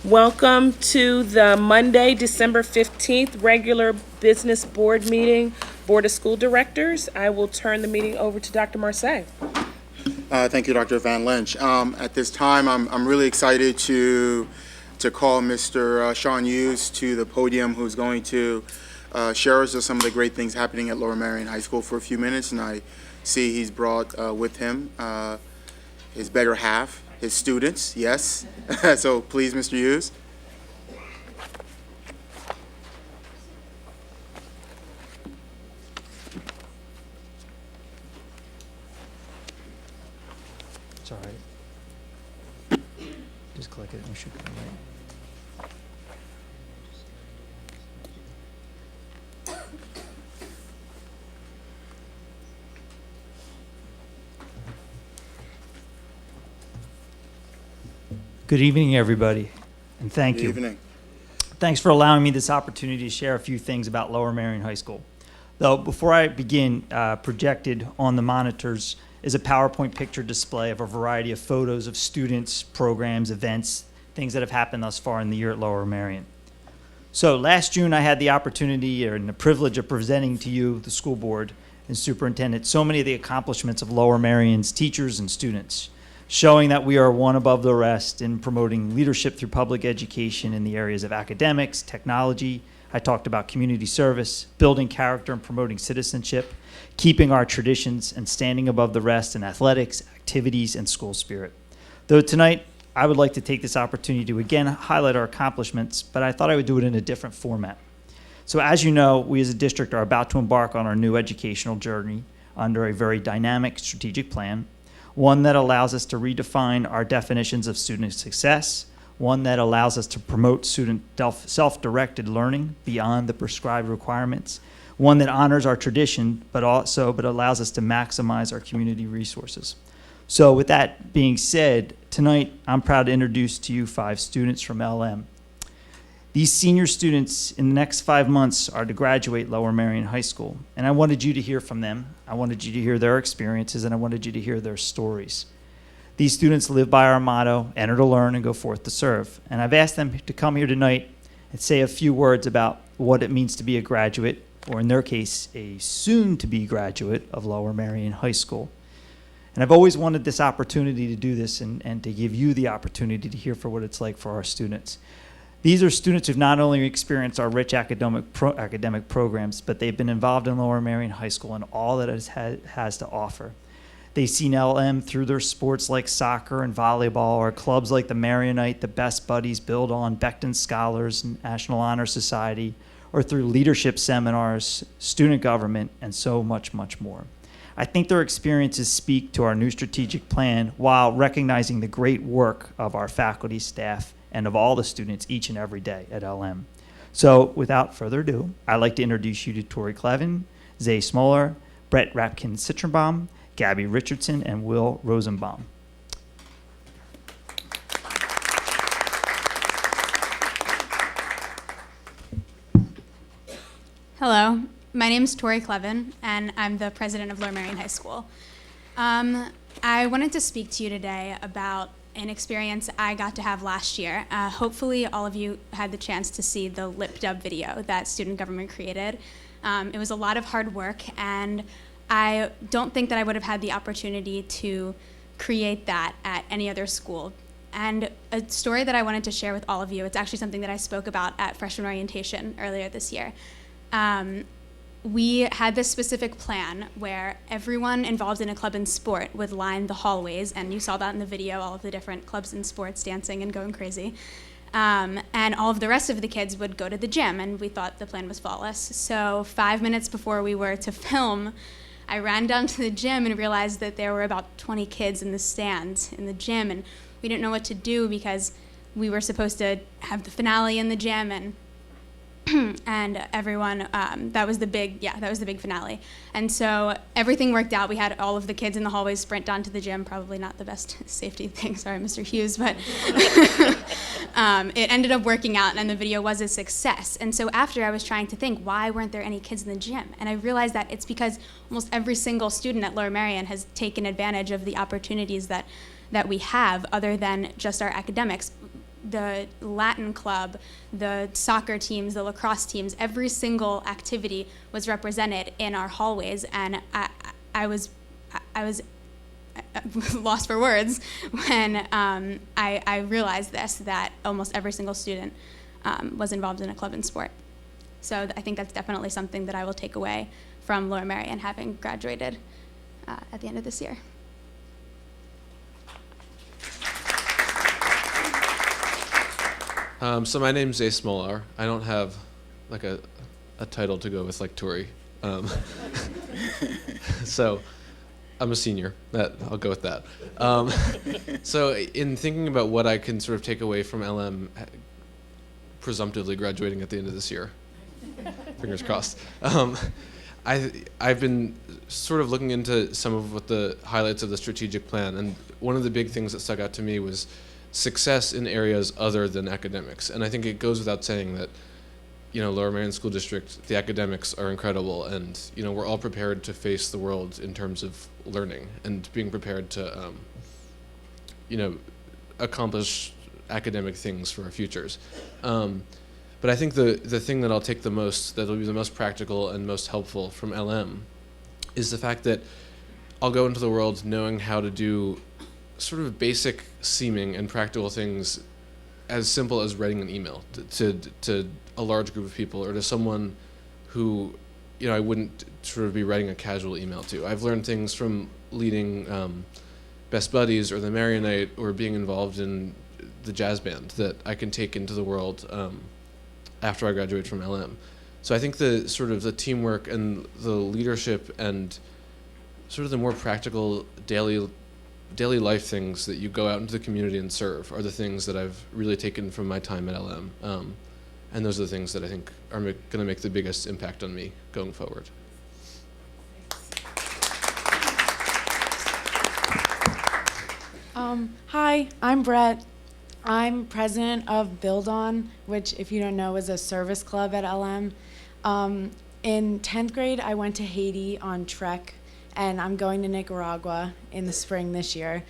Welcome to the Monday, December 15th, regular business board meeting, Board of School Directors. I will turn the meeting over to Dr. Marseille. Thank you, Dr. Van Lynch. At this time, I'm really excited to call Mr. Sean Hughes to the podium, who's going to share us some of the great things happening at Lower Merion High School for a few minutes. And I see he's brought with him his better half, his students, yes. So please, Mr. Hughes. It's all right. Just click it and we should go right. Good evening, everybody, and thank Good you. evening. Thanks for allowing me this opportunity to share a few things about Lower Merion High School. Though, before I begin, projected on the monitors is a PowerPoint picture display of a variety of photos of students, programs, events, things that have happened thus far in the year at Lower Merion. So last June, I had the opportunity and the privilege of presenting to you, the school board and superintendent, so many of the accomplishments of Lower Merion's teachers and students, showing that we are one above the rest in promoting leadership through public education in the areas of academics, technology. I talked about community service, building character and promoting citizenship, keeping our traditions, and standing above the rest in athletics, activities, and school spirit. Though tonight, I would like to take this opportunity to again highlight our accomplishments, but I thought I would do it in a different format. So as you know, we as a district are about to embark on our new educational journey under a very dynamic strategic plan, one that allows us to redefine our definitions of student success, one that allows us to promote student self-directed learning beyond the prescribed requirements, one that honors our tradition, but allows us to maximize our community resources. So with that being said, tonight I'm proud to introduce to you 5 students from LM. These senior students in the next 5 months are to graduate Lower Merion High School, and I wanted you to hear from them. I wanted you to hear their experiences, and I wanted you to hear their stories. These students live by our motto, enter to learn and go forth to serve. And I've asked them to come here tonight and say a few words about what it means to be a graduate, or in their case, a soon-to-be graduate of Lower Merion High School. And I've always wanted this opportunity to do this and to give you the opportunity to hear for what it's like for our students. These are students who've not only experienced our rich academic programs, but they've been involved in Lower Merion High School and all that it has to offer. They've seen LM through their sports like soccer and volleyball, or clubs like the Marionite, the Best Buddies, Build On, Becton Scholars, National Honor Society, or through leadership seminars, student government, and so much, much more. I think their experiences speak to our new strategic plan while recognizing the great work of our faculty, staff, and of all the students each and every day at LM. So without further ado, I'd like to introduce you to Tori Clevin, Zay Smoller, Brett Rapkin-Citronbaum, Gabby Richardson, and Will Rosenbaum. Hello, my name is Tori Clevin, and I'm the president of Lower Merion High School. I wanted to speak to you today about an experience I got to have last year. Hopefully all of you had the chance to see the lip dub video that student government created. It was a lot of hard work, and I don't think that I would have had the opportunity to create that at any other school. And a story that I wanted to share with all of you, it's actually something that I spoke about at freshman orientation earlier this year. We had this specific plan where everyone involved in a club in sport would line the hallways, and you saw that in the video, all of the different clubs in sports dancing and going crazy. And all of the rest of the kids would go to the gym, and we thought the plan was flawless. So 5 minutes before we were to film, I ran down to the gym and realized that there were about 20 kids in the stands in the gym, and we didn't know what to do because we were supposed to have the finale in the gym, and and everyone, that was the big finale. And so everything worked out. We had all of the kids in the hallways sprint down to the gym, probably not the best safety thing, sorry, Mr. Hughes, but it ended up working out, and the video was a success. And so after, I was trying to think, why weren't there any kids in the gym? And I realized that it's because almost every single student at Lower Merion has taken advantage of the opportunities that we have other than just our academics. the Latin club, the soccer teams, the lacrosse teams, every single activity was represented in our hallways, and I was lost for words when I realized that almost every single student was involved in a club and sport. So I think that's definitely something that I will take away from Lower Merion, having graduated at the end of this year. So my name's Ace Molar. I don't have like a title to go with like Tori. So I'm a senior. I'll go with that. So in thinking about what I can sort of take away from LM, presumptively graduating at the end of this year, fingers crossed. I've been sort of looking into some of what the highlights of the strategic plan, and one of the big things that stuck out to me was success in areas other than academics. And I think it goes without saying that, Lower Merion School District, the academics are incredible, and, we're all prepared to face the world in terms of learning and being prepared to, accomplish academic things for our futures. But I think the thing that I'll take that will be the most practical and most helpful from LM is the fact that I'll go into the world knowing how to do sort of basic seeming and practical things as simple as writing an email to a large group of people, or to someone who I wouldn't sort of be writing a casual email to. I've learned things from leading Best Buddies or the Marionite or being involved in the jazz band that I can take into the world after I graduate from LM. So I think the sort of the teamwork and the leadership and sort of the more practical daily life things that you go out into the community and serve are the things that I've really taken from my time at LM. And those are the things that I think are going to make the biggest impact on me going forward. Hi, I'm Brett. I'm president of Build On, which, if you don't know, is a service club at LM. In 10th grade, I went to Haiti on Trek, and I'm going to Nicaragua in the spring this year.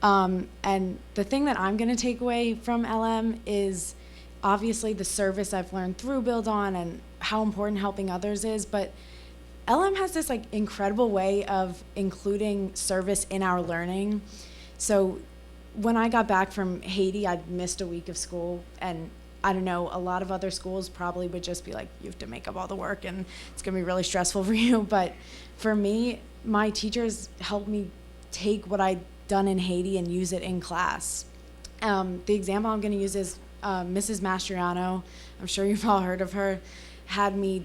And the thing that I'm going to take away from LM is obviously the service I've learned through Build On and how important helping others is, but LM has this incredible way of including service in our learning. So when I got back from Haiti, I'd missed a week of school, and I don't know, a lot of other schools probably would just be like, you have to make up all the work and it's gonna be really stressful for you. But for me, my teachers helped me take what I'd done in Haiti and use it in class. The example I'm gonna use is Mrs. Mastriano, I'm sure you've all heard of her, had me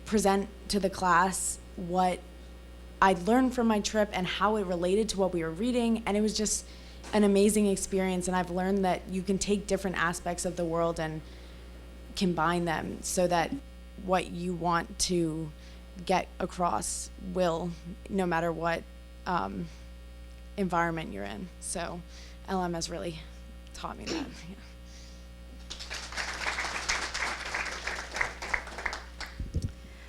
present to the class what I'd learned from my trip and how it related to what we were reading, and it was just an amazing experience. And I've learned that you can take different aspects of the world and combine them so that what you want to get across will, no matter what environment you're in. So LM has really taught me that. Yeah.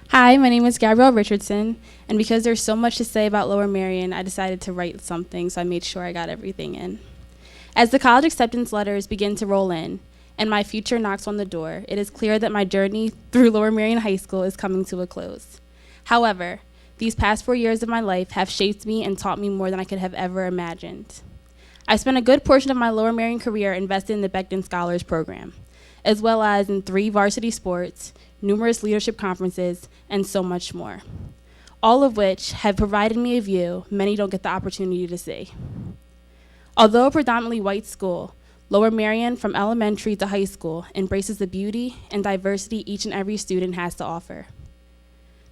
Hi, my name is Gabrielle Richardson, and because there's so much to say about Lower Merion, I decided to write something, so I made sure I got everything in. As the college acceptance letters begin to roll in, and my future knocks on the door, it is clear that my journey through Lower Merion High School is coming to a close. However, these past 4 years of my life have shaped me and taught me more than I could have ever imagined. I spent a good portion of my Lower Merion career invested in the Becton Scholars Program, as well as in 3 varsity sports, numerous leadership conferences, and so much more, all of which have provided me a view many don't get the opportunity to see. Although a predominantly white school, Lower Merion, from elementary to high school, embraces the beauty and diversity each and every student has to offer.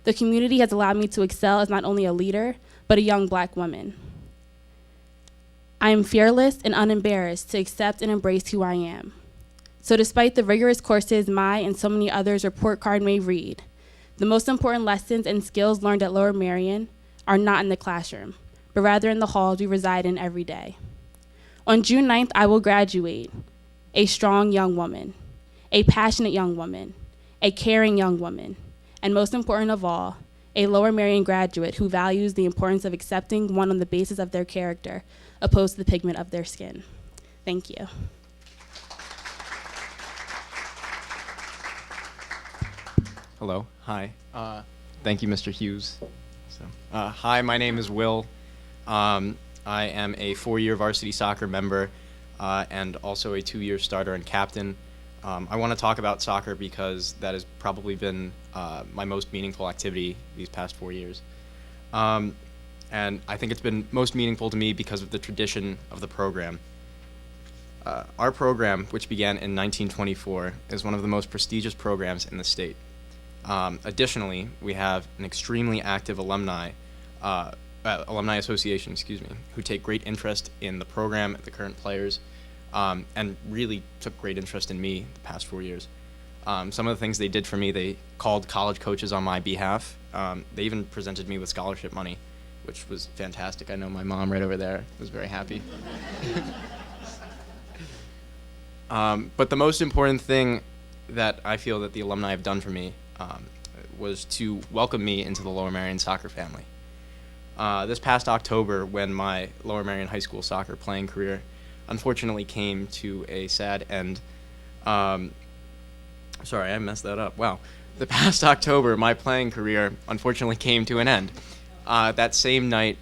The community has allowed me to excel as not only a leader, but a young Black woman. I am fearless and unembarrassed to accept and embrace who I am. So despite the rigorous courses my and so many others' report card may read, the most important lessons and skills learned at Lower Merion are not in the classroom, but rather in the halls we reside in every day. On June 9th, I will graduate a strong young woman, a passionate young woman, a caring young woman, and most important of all, a Lower Merion graduate who values the importance of accepting one on the basis of their character, opposed to the pigment of their skin. Thank you. Hello. Hi. Thank you, Mr. Hughes. Hi, my name is Will. I am a 4-year varsity soccer member and also a 2-year starter and captain. I want to talk about soccer because that has probably been my most meaningful activity these past 4 years. And I think it's been most meaningful to me because of the tradition of the program. Our program, which began in 1924, is one of the most prestigious programs in the state. Additionally, we have an extremely active alumni association, who take great interest in the program, the current players, and really took great interest in me the past 4 years. Some of the things they did for me, they called college coaches on my behalf. They even presented me with scholarship money, which was fantastic. I know my mom right over there was very happy. But the most important thing that I feel that the alumni have done for me was to welcome me into the Lower Merion soccer family. This past October, when my Lower Merion High School soccer playing career unfortunately came to a sad end. Sorry, I messed that up. Wow. The past October, my playing career unfortunately came to an end. That same night,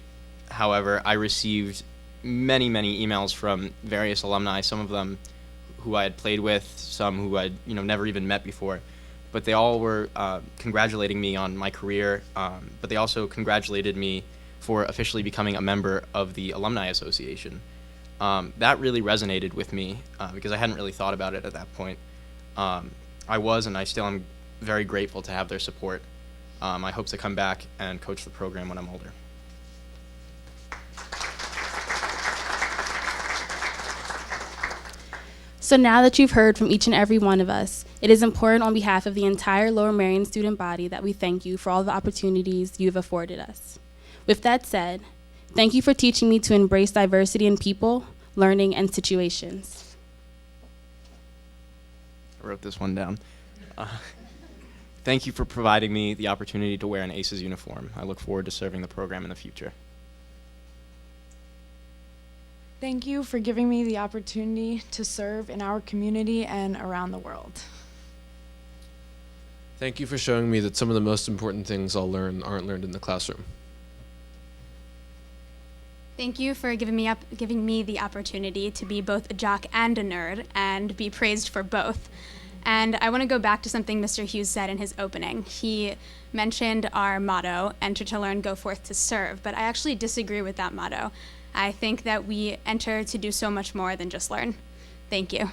however, I received many emails from various alumni, some of them who I had played with, some who I'd never even met before. But they all were congratulating me on my career, but they also congratulated me for officially becoming a member of the Alumni Association. That really resonated with me because I hadn't really thought about it at that point. I was, and I still am, very grateful to have their support. I hope to come back and coach the program when I'm older. So now that you've heard from each and every one of us, it is important on behalf of the entire Lower Merion student body that we thank you for all the opportunities you've afforded us. With that said, thank you for teaching me to embrace diversity in people, learning, and situations. I wrote this one down. Thank you for providing me the opportunity to wear an ACES uniform. I look forward to serving the program in the future. Thank you for giving me the opportunity to serve in our community and around the world. Thank you for showing me that some of the most important things I'll learn aren't learned in the classroom. Thank you for giving me the opportunity to be both a jock and a nerd and be praised for both. And I want to go back to something Mr. Hughes said in his opening. He mentioned our motto, enter to learn, go forth to serve, but I actually disagree with that motto. I think that we enter to do so much more than just learn. Thank you.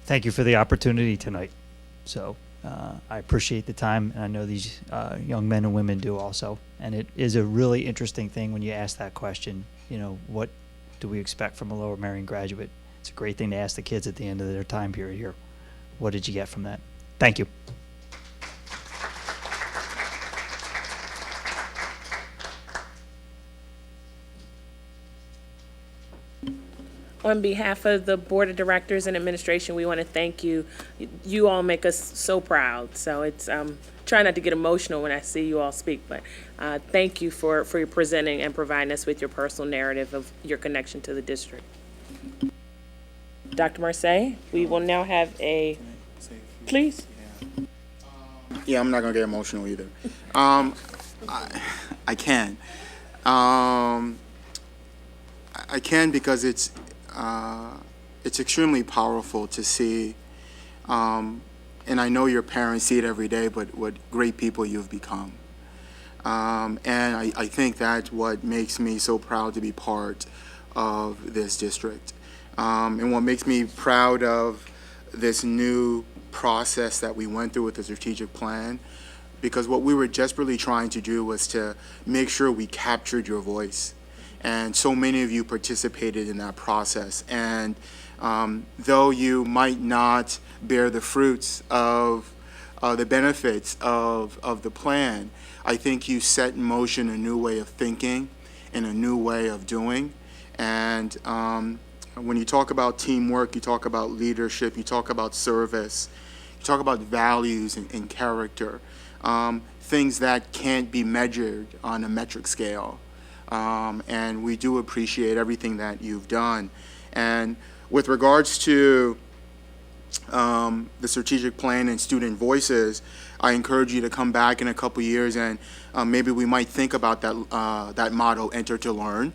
Thank you for the opportunity tonight. So I appreciate the time, and I know these young men and women do also. And it is a really interesting thing when you ask that question, what do we expect from a Lower Merion graduate? It's a great thing to ask the kids at the end of their time period here. What did you get from that? Thank you. On behalf of the Board of Directors and Administration, we want to thank you. You all make us so proud. So it's try not to get emotional when I see you all speak, but thank you for your presenting and providing us with your personal narrative of your connection to the district. Dr. Marseille, we will now have a, please. Yeah, I'm not gonna get emotional either. I can. I can because it's extremely powerful to see, and I know your parents see it every day, but what great people you've become. And I think that's what makes me so proud to be part of this district. And what makes me proud of this new process that we went through with the strategic plan, because what we were desperately trying to do was to make sure we captured your voice. And so many of you participated in that process. And though you might not bear the fruits of the benefits of the plan, I think you set in motion a new way of thinking and a new way of doing. And when you talk about teamwork, you talk about leadership, you talk about service, you talk about values and character, things that can't be measured on a metric scale. And we do appreciate everything that you've done. And with regards to the strategic plan and student voices, I encourage you to come back in a couple years, and maybe we might think about that motto, enter to learn,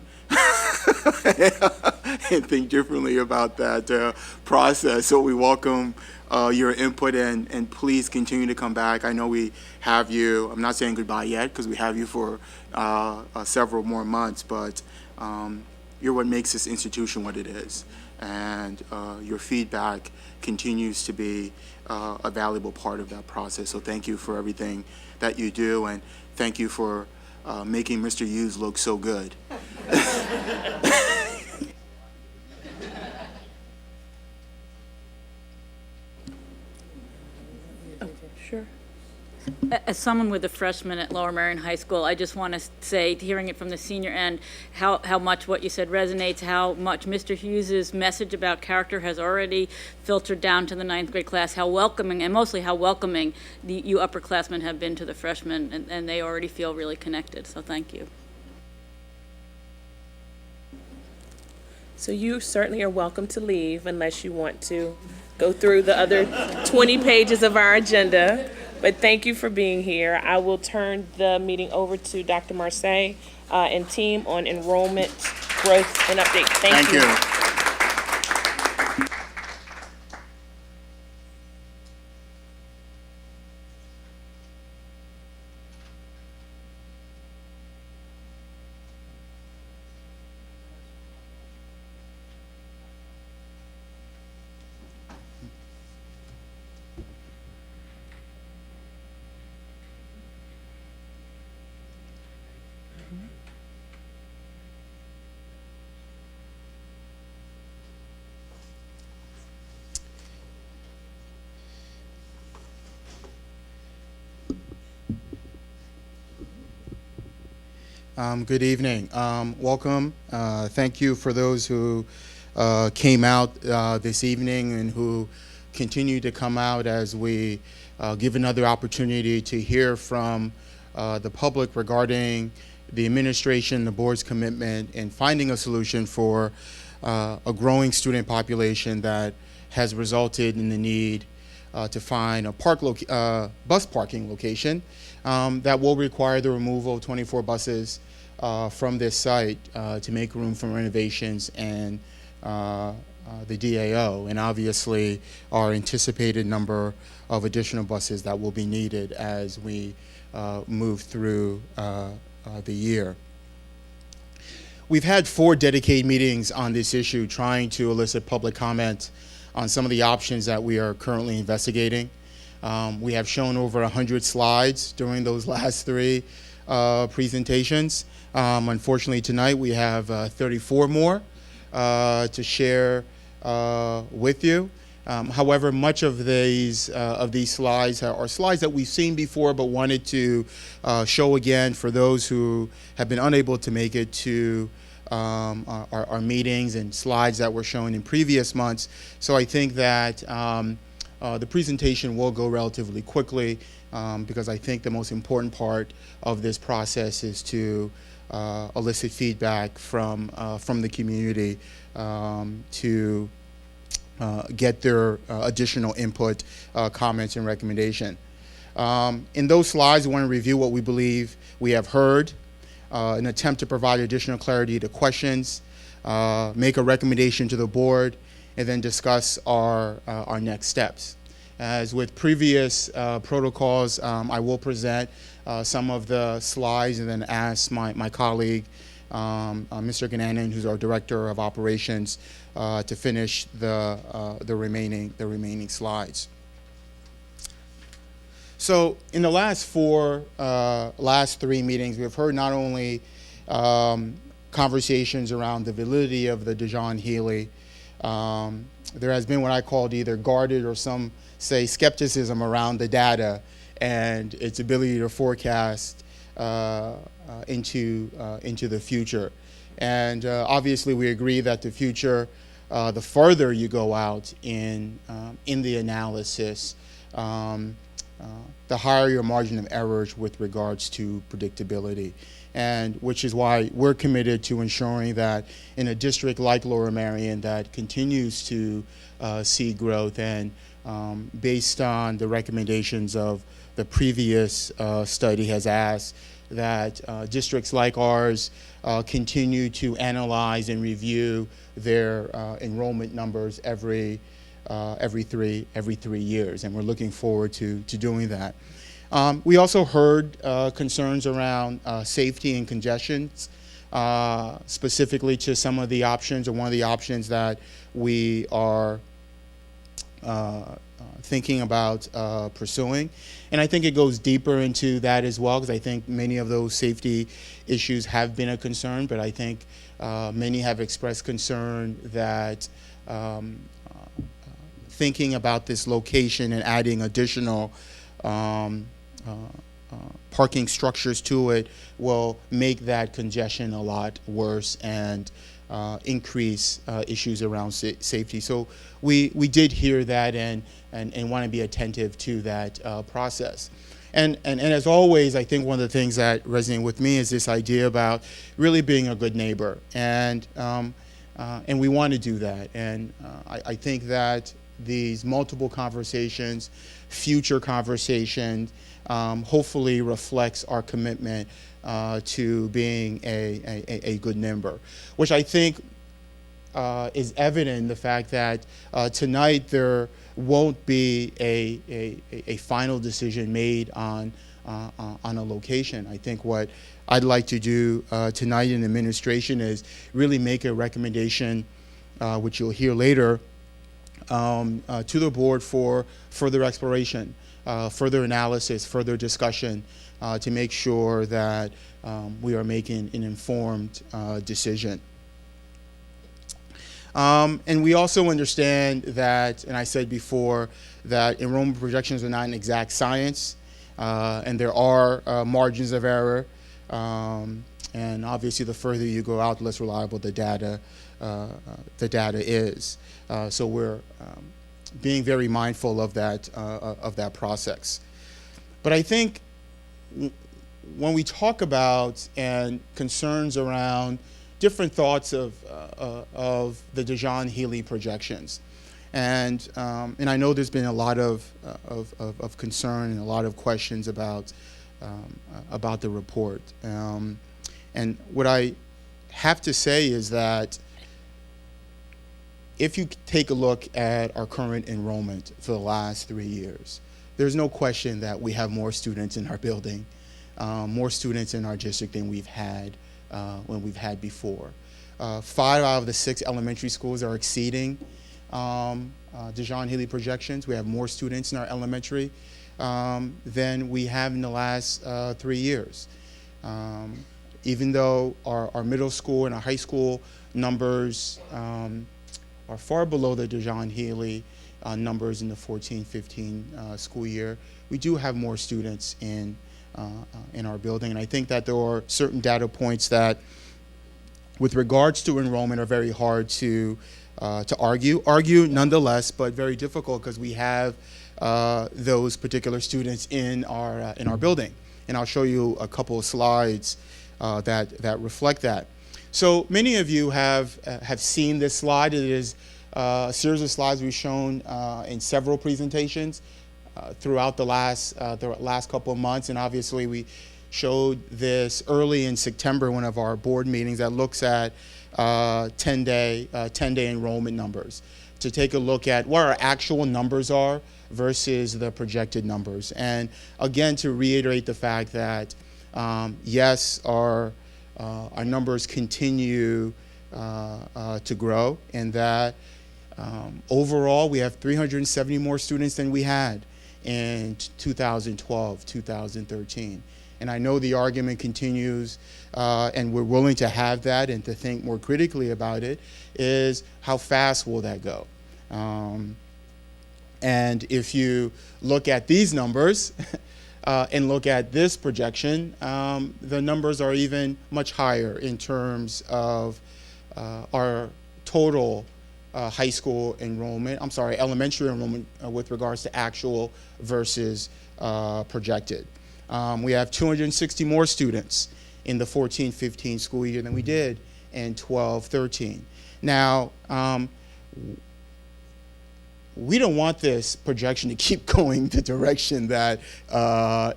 and think differently about that process. So we welcome your input, and please continue to come back. I know we have you, I'm not saying goodbye yet because we have you for several more months, but you're what makes this institution what it is. And your feedback continues to be a valuable part of that process. So thank you for everything that you do, and thank you for making Mr. Hughes look so good. Sure. As someone with a freshman at Lower Merion High School, I just want to say, hearing it from the senior end, how much what you said resonates, how much Mr. Hughes's message about character has already filtered down to the 9th grade class, how welcoming, and mostly how welcoming you upperclassmen have been to the freshmen, and they already feel really connected, so thank you. So you certainly are welcome to leave unless you want to go through the other 20 pages of our agenda. But thank you for being here. I will turn the meeting over to Dr. Marseille and team on enrollment, growth, and update. Thank you. Good evening. Welcome. Thank you for those who came out this evening and who continue to come out as we give another opportunity to hear from the public regarding the administration, the board's commitment in finding a solution for a growing student population that has resulted in the need to find a bus parking location that will require the removal of 24 buses from this site to make room for renovations and the DAO, and obviously our anticipated number of additional buses that will be needed as we move through the year. We've had 4 dedicated meetings on this issue trying to elicit public comment on some of the options that we are currently investigating. We have shown over 100 slides during those last 3 presentations. Unfortunately, tonight we have 34 more to share with you. However, much of these slides are slides that we've seen before but wanted to show again for those who have been unable to make it to our meetings, and slides that were shown in previous months. So I think that the presentation will go relatively quickly because I think the most important part of this process is to elicit feedback from the community to get their additional input, comments, and recommendation. In those slides, we want to review what we believe we have heard, an attempt to provide additional clarity to questions, make a recommendation to the board, and then discuss our next steps. As with previous protocols, I will present some of the slides and then ask my colleague, Mr. Gananan, who's our Director of Operations, to finish the remaining slides. So in the last 3 meetings, we've heard not only conversations around the validity of the Dijon Healy. There has been what I called either guarded or some say skepticism around the data and its ability to forecast into the future. And obviously we agree that the future, the further you go out in the analysis, the higher your margin of errors with regards to predictability. and which is why we're committed to ensuring that in a district like Lower Merion that continues to see growth, and based on the recommendations of the previous study has asked that districts like ours continue to analyze and review their enrollment numbers every 3 years, and we're looking forward to doing that. We also heard concerns around safety and congestion, specifically to some of the options, or one of the options that we are thinking about pursuing. And I think it goes deeper into that as well, because I think many of those safety issues have been a concern, but I think many have expressed concern that thinking about this location and adding additional parking structures to it will make that congestion a lot worse and increase issues around safety. So we did hear that and want to be attentive to that process. And as always, I think one of the things that resonate with me is this idea about really being a good neighbor, and we want to do that. And I think that these multiple conversations, future conversations, hopefully reflects our commitment to being a good neighbor, which I think is evident in the fact that tonight there won't be a final decision made on a location. I think what I'd like to do tonight in administration is really make a recommendation, which you'll hear later, to the board for further exploration, further analysis, further discussion, to make sure that we are making an informed decision. And we also understand that, and I said before, that enrollment projections are not an exact science, and there are margins of error. And obviously, the further you go out, the less reliable the data is. So we're being very mindful of that process. But I think when we talk about and concerns around different thoughts of the DeJohn-Healy projections, and I know there's been a lot of concern and a lot of questions about the report. And what I have to say is that if you take a look at our current enrollment for the last 3 years, there's no question that we have more students in our building, more students in our district than we've had before. 5 out of the 6 elementary schools are exceeding DeJohn-Healy projections. We have more students in our elementary than we have in the last 3 years. Even though our middle school and our high school numbers are far below the DeJohn-Healy numbers in the 14-15 school year, we do have more students in our building. And I think that there are certain data points that, with regards to enrollment, are very hard to argue nonetheless, but very difficult because we have those particular students in our building. And I'll show you a couple of slides that reflect that. So many of you have seen this slide. It is a series of slides we've shown in several presentations throughout the last couple of months, and obviously we showed this early in September, one of our board meetings that looks at 10-day enrollment numbers, to take a look at what our actual numbers are versus the projected numbers. And again, to reiterate the fact that yes, our numbers continue to grow, and that overall we have 370 more students than we had in 2012, 2013. And I know the argument continues, and we're willing to have that and to think more critically about it, is how fast will that go? And if you look at these numbers and look at this projection, the numbers are even much higher in terms of our total elementary enrollment with regards to actual versus projected. We have 260 more students in the 14-15 school year than we did in 12-13. Now, we don't want this projection to keep going the direction that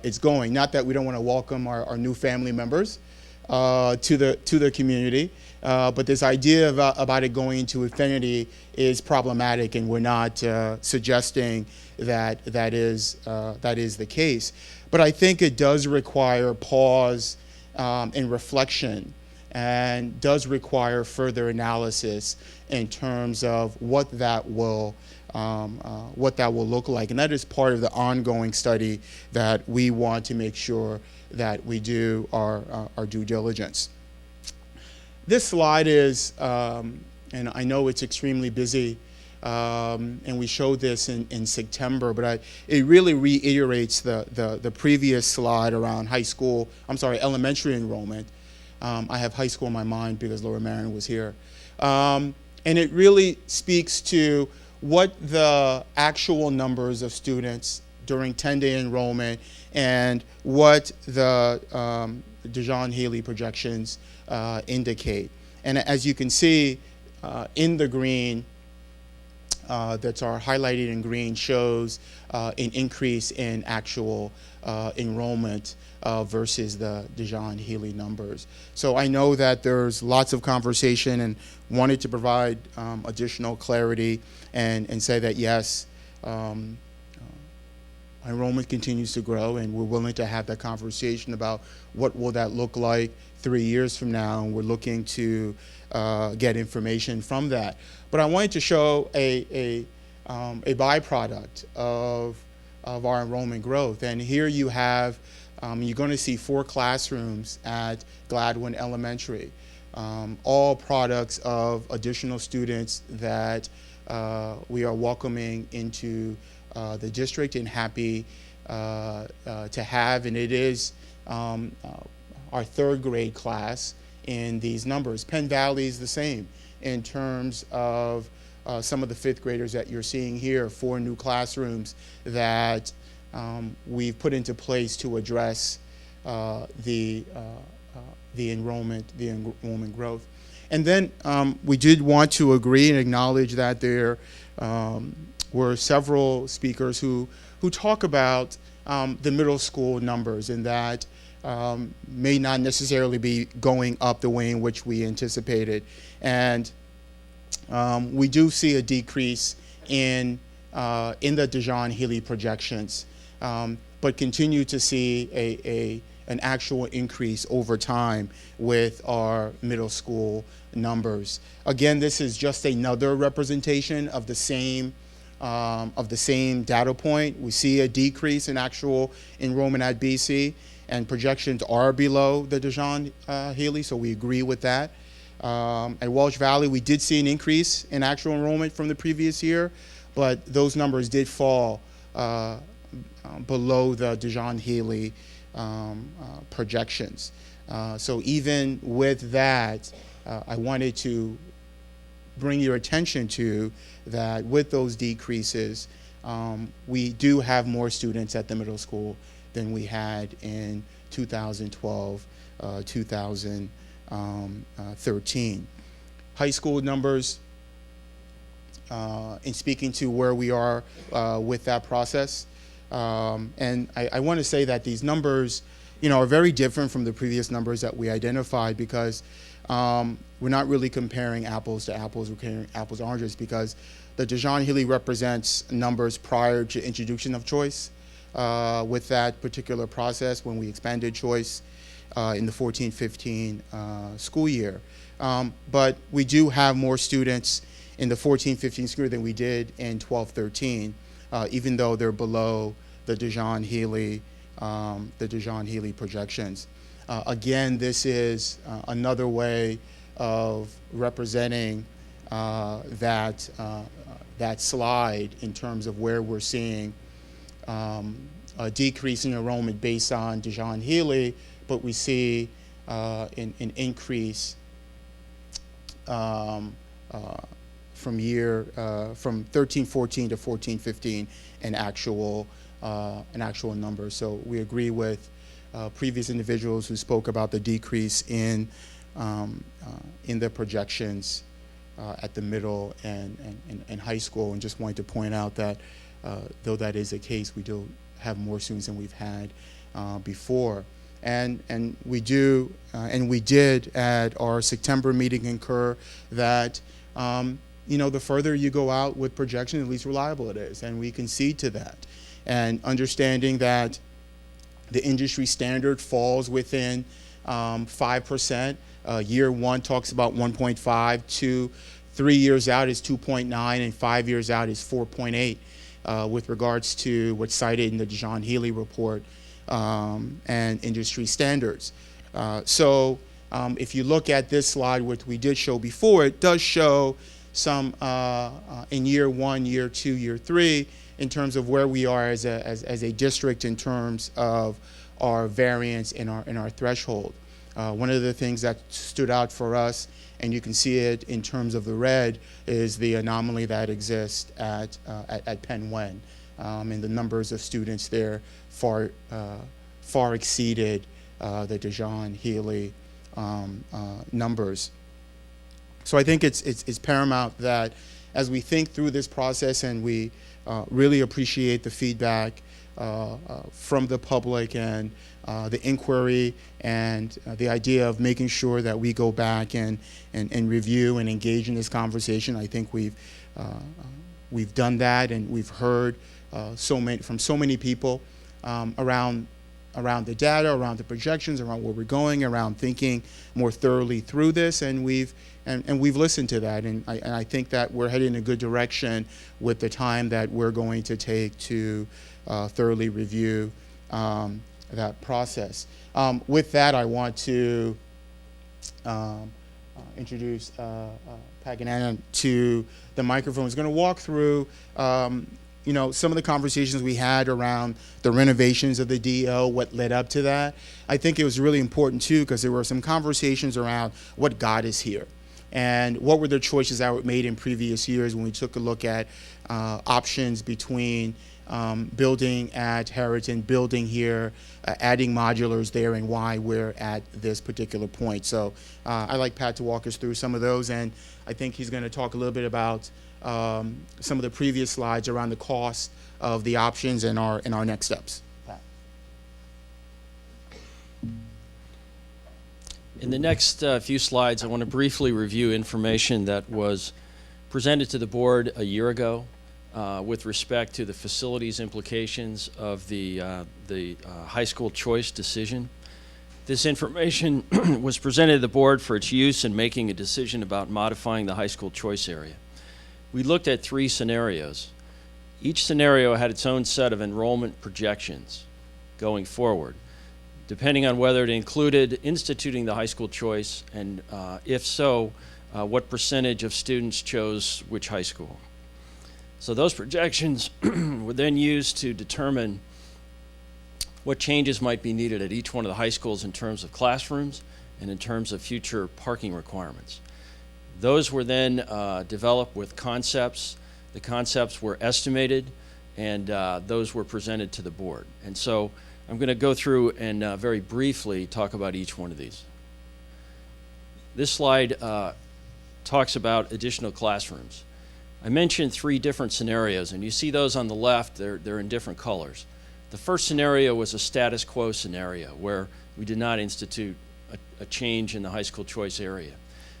it's going. Not that we don't want to welcome our new family members to the community, but this idea about it going into infinity is problematic, and we're not suggesting that is the case. But I think it does require pause and reflection, and does require further analysis in terms of what that will look like. And that is part of the ongoing study that we want to make sure that we do our due diligence. This slide is, and I know it's extremely busy, and we showed this in September, but it really reiterates the previous slide around elementary enrollment. I have high school in my mind because Lower Merion was here. And it really speaks to what the actual numbers of students during 10-day enrollment and what the Dijon-Healy projections indicate. And as you can see in the green, that's highlighted in green, shows an increase in actual enrollment versus the Dijon-Healy numbers. So I know that there's lots of conversation, and wanted to provide additional clarity and say that yes, enrollment continues to grow, and we're willing to have that conversation about what will that look like 3 years from now, and we're looking to get information from that. But I wanted to show a byproduct of our enrollment growth, and here you have you're going to see 4 classrooms at Gladwin Elementary, all products of additional students that we are welcoming into the district and happy to have, and it is our 3rd grade class in these numbers. Penn Valley is the same in terms of some of the 5th graders that you're seeing here, 4 new classrooms that we've put into place to address the enrollment growth. And then we did want to agree and acknowledge that there were several speakers who talk about the middle school numbers, and that may not necessarily be going up the way in which we anticipated. And we do see a decrease in the Dijon-Healy projections, but continue to see an actual increase over time with our middle school numbers. Again, this is just another representation of the same data point. We see a decrease in actual enrollment at BC, and projections are below the Dijon-Healy, so we agree with that. At Welsh Valley, we did see an increase in actual enrollment from the previous year, but those numbers did fall below the Dijon-Healy projections. So even with that, I wanted to bring your attention to that with those decreases, we do have more students at the middle school than we had in 2012, 2013. High school numbers, in speaking to where we are with that process, and I want to say that these numbers, are very different from the previous numbers that we identified, because we're not really comparing apples to apples, we're comparing apples to oranges, because the Dijon-Healy represents numbers prior to introduction of choice with that particular process when we expanded choice in the 14-15 school year. But we do have more students in the 14-15 school year than we did in 12-13, even though they're below the Dijon-Healy projections. Again, this is another way of representing that slide in terms of where we're seeing a decrease in enrollment based on Dijon-Healy, but we see an increase from 13-14 to 14-15 in actual numbers. So we agree with previous individuals who spoke about the decrease in the projections at the middle and high school, and just wanted to point out that though that is the case, we do have more students than we've had before. And we do, and we did at our September meeting concur that the further you go out with projection, the least reliable it is, and we concede to that. And understanding that the industry standard falls within 5%. Year one talks about 1.5, 2, 3 years out is 2.9, and 5 years out is 4.8 with regards to what's cited in the Dijon Healy report and industry standards. So if you look at this slide, which we did show before, it does show some in year one, year two, year three, in terms of where we are as a district in terms of our variance in our threshold. One of the things that stood out for us, and you can see it in terms of the red, is the anomaly that exists at Penn Wen, and the numbers of students there far exceeded the Dijon Healy numbers. So I think it's paramount that as we think through this process, and we really appreciate the feedback from the public and the inquiry and the idea of making sure that we go back and review and engage in this conversation. I think we've done that, and we've heard from so many people around the data, around the projections, around where we're going, around thinking more thoroughly through this, and we've listened to that, and I think that we're headed in a good direction with the time that we're going to take to thoroughly review that process. With that, I want to introduce Paganana to the microphone. He's going to walk through some of the conversations we had around the renovations of the DO, what led up to that. I think it was really important too, because there were some conversations around what got us here and what were the choices that were made in previous years when we took a look at options between building at Harrington, building here, adding modulars there, and why we're at this particular point. So I'd like Pat to walk us through some of those, and I think he's going to talk a little bit about some of the previous slides around the cost of the options and our next steps. Pat. In the next few slides, I want to briefly review information that was presented to the board a year ago with respect to the facilities implications of the high school choice decision. This information was presented to the board for its use in making a decision about modifying the high school choice area. We looked at 3 scenarios. Each scenario had its own set of enrollment projections going forward, depending on whether it included instituting the high school choice, and if so, what percentage of students chose which high school. So those projections were then used to determine what changes might be needed at each one of the high schools in terms of classrooms and in terms of future parking requirements. Those were then developed with concepts. The concepts were estimated, and those were presented to the board. And so I'm going to go through and very briefly talk about each one of these. This slide talks about additional classrooms. I mentioned 3 different scenarios, and you see those on the left. They're in different colors. The first scenario was a status quo scenario where we did not institute a change in the high school choice area.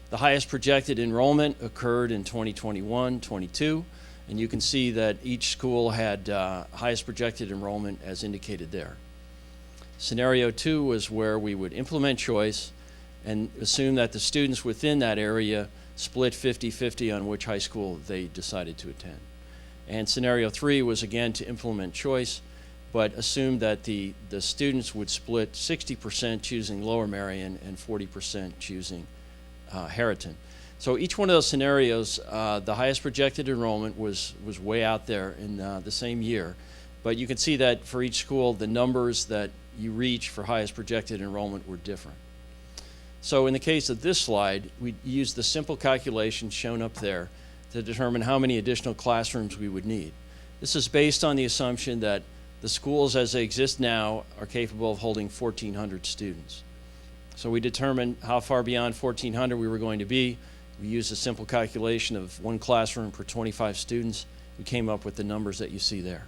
The highest projected enrollment occurred in 2021-22, and you can see that each school had highest projected enrollment as indicated there. Scenario 2 was where we would implement choice and assume that the students within that area split 50-50 on which high school they decided to attend. And scenario 3 was again to implement choice, but assumed that the students would split 60% choosing Lower Merion and 40% choosing Harrington. So each one of those scenarios, the highest projected enrollment was way out there in the same year. But you can see that for each school, the numbers that you reach for highest projected enrollment were different. So in the case of this slide, we used the simple calculation shown up there to determine how many additional classrooms we would need. This is based on the assumption that The schools as they exist now are capable of holding 1,400 students. So we determined how far beyond 1,400 we were going to be. We used a simple calculation of one classroom per 25 students. We came up with the numbers that you see there.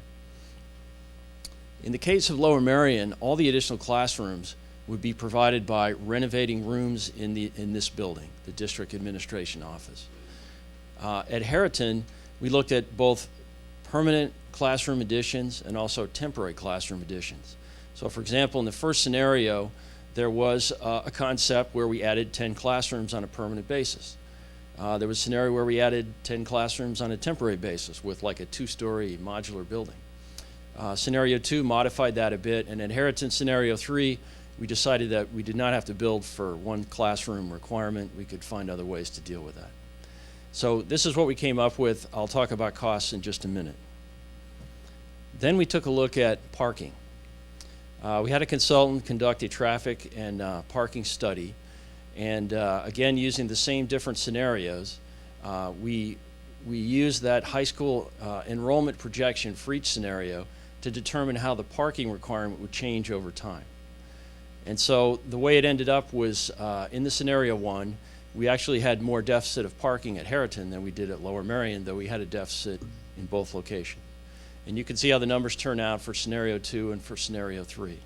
In the case of Lower Merion, all the additional classrooms would be provided by renovating rooms in this building, the district administration office. At Harriton, we looked at both permanent classroom additions and also temporary classroom additions. So for example, in the first scenario, there was a concept where we added 10 classrooms on a permanent basis. There was a scenario where we added 10 classrooms on a temporary basis with like a 2-story modular building. Scenario 2 modified that a bit, and at Harriton Scenario 3, we decided that we did not have to build for one classroom requirement. We could find other ways to deal with that. So this is what we came up with. I'll talk about costs in just a minute. Then we took a look at parking. We had a consultant conduct a traffic and parking study, and again, using the same different scenarios, we used that high school enrollment projection for each scenario to determine how the parking requirement would change over time. And so the way it ended up was in the scenario 1, we actually had more deficit of parking at Harriton than we did at Lower Merion, though we had a deficit in both locations. And you can see how the numbers turn out for scenario 2 and for scenario 3.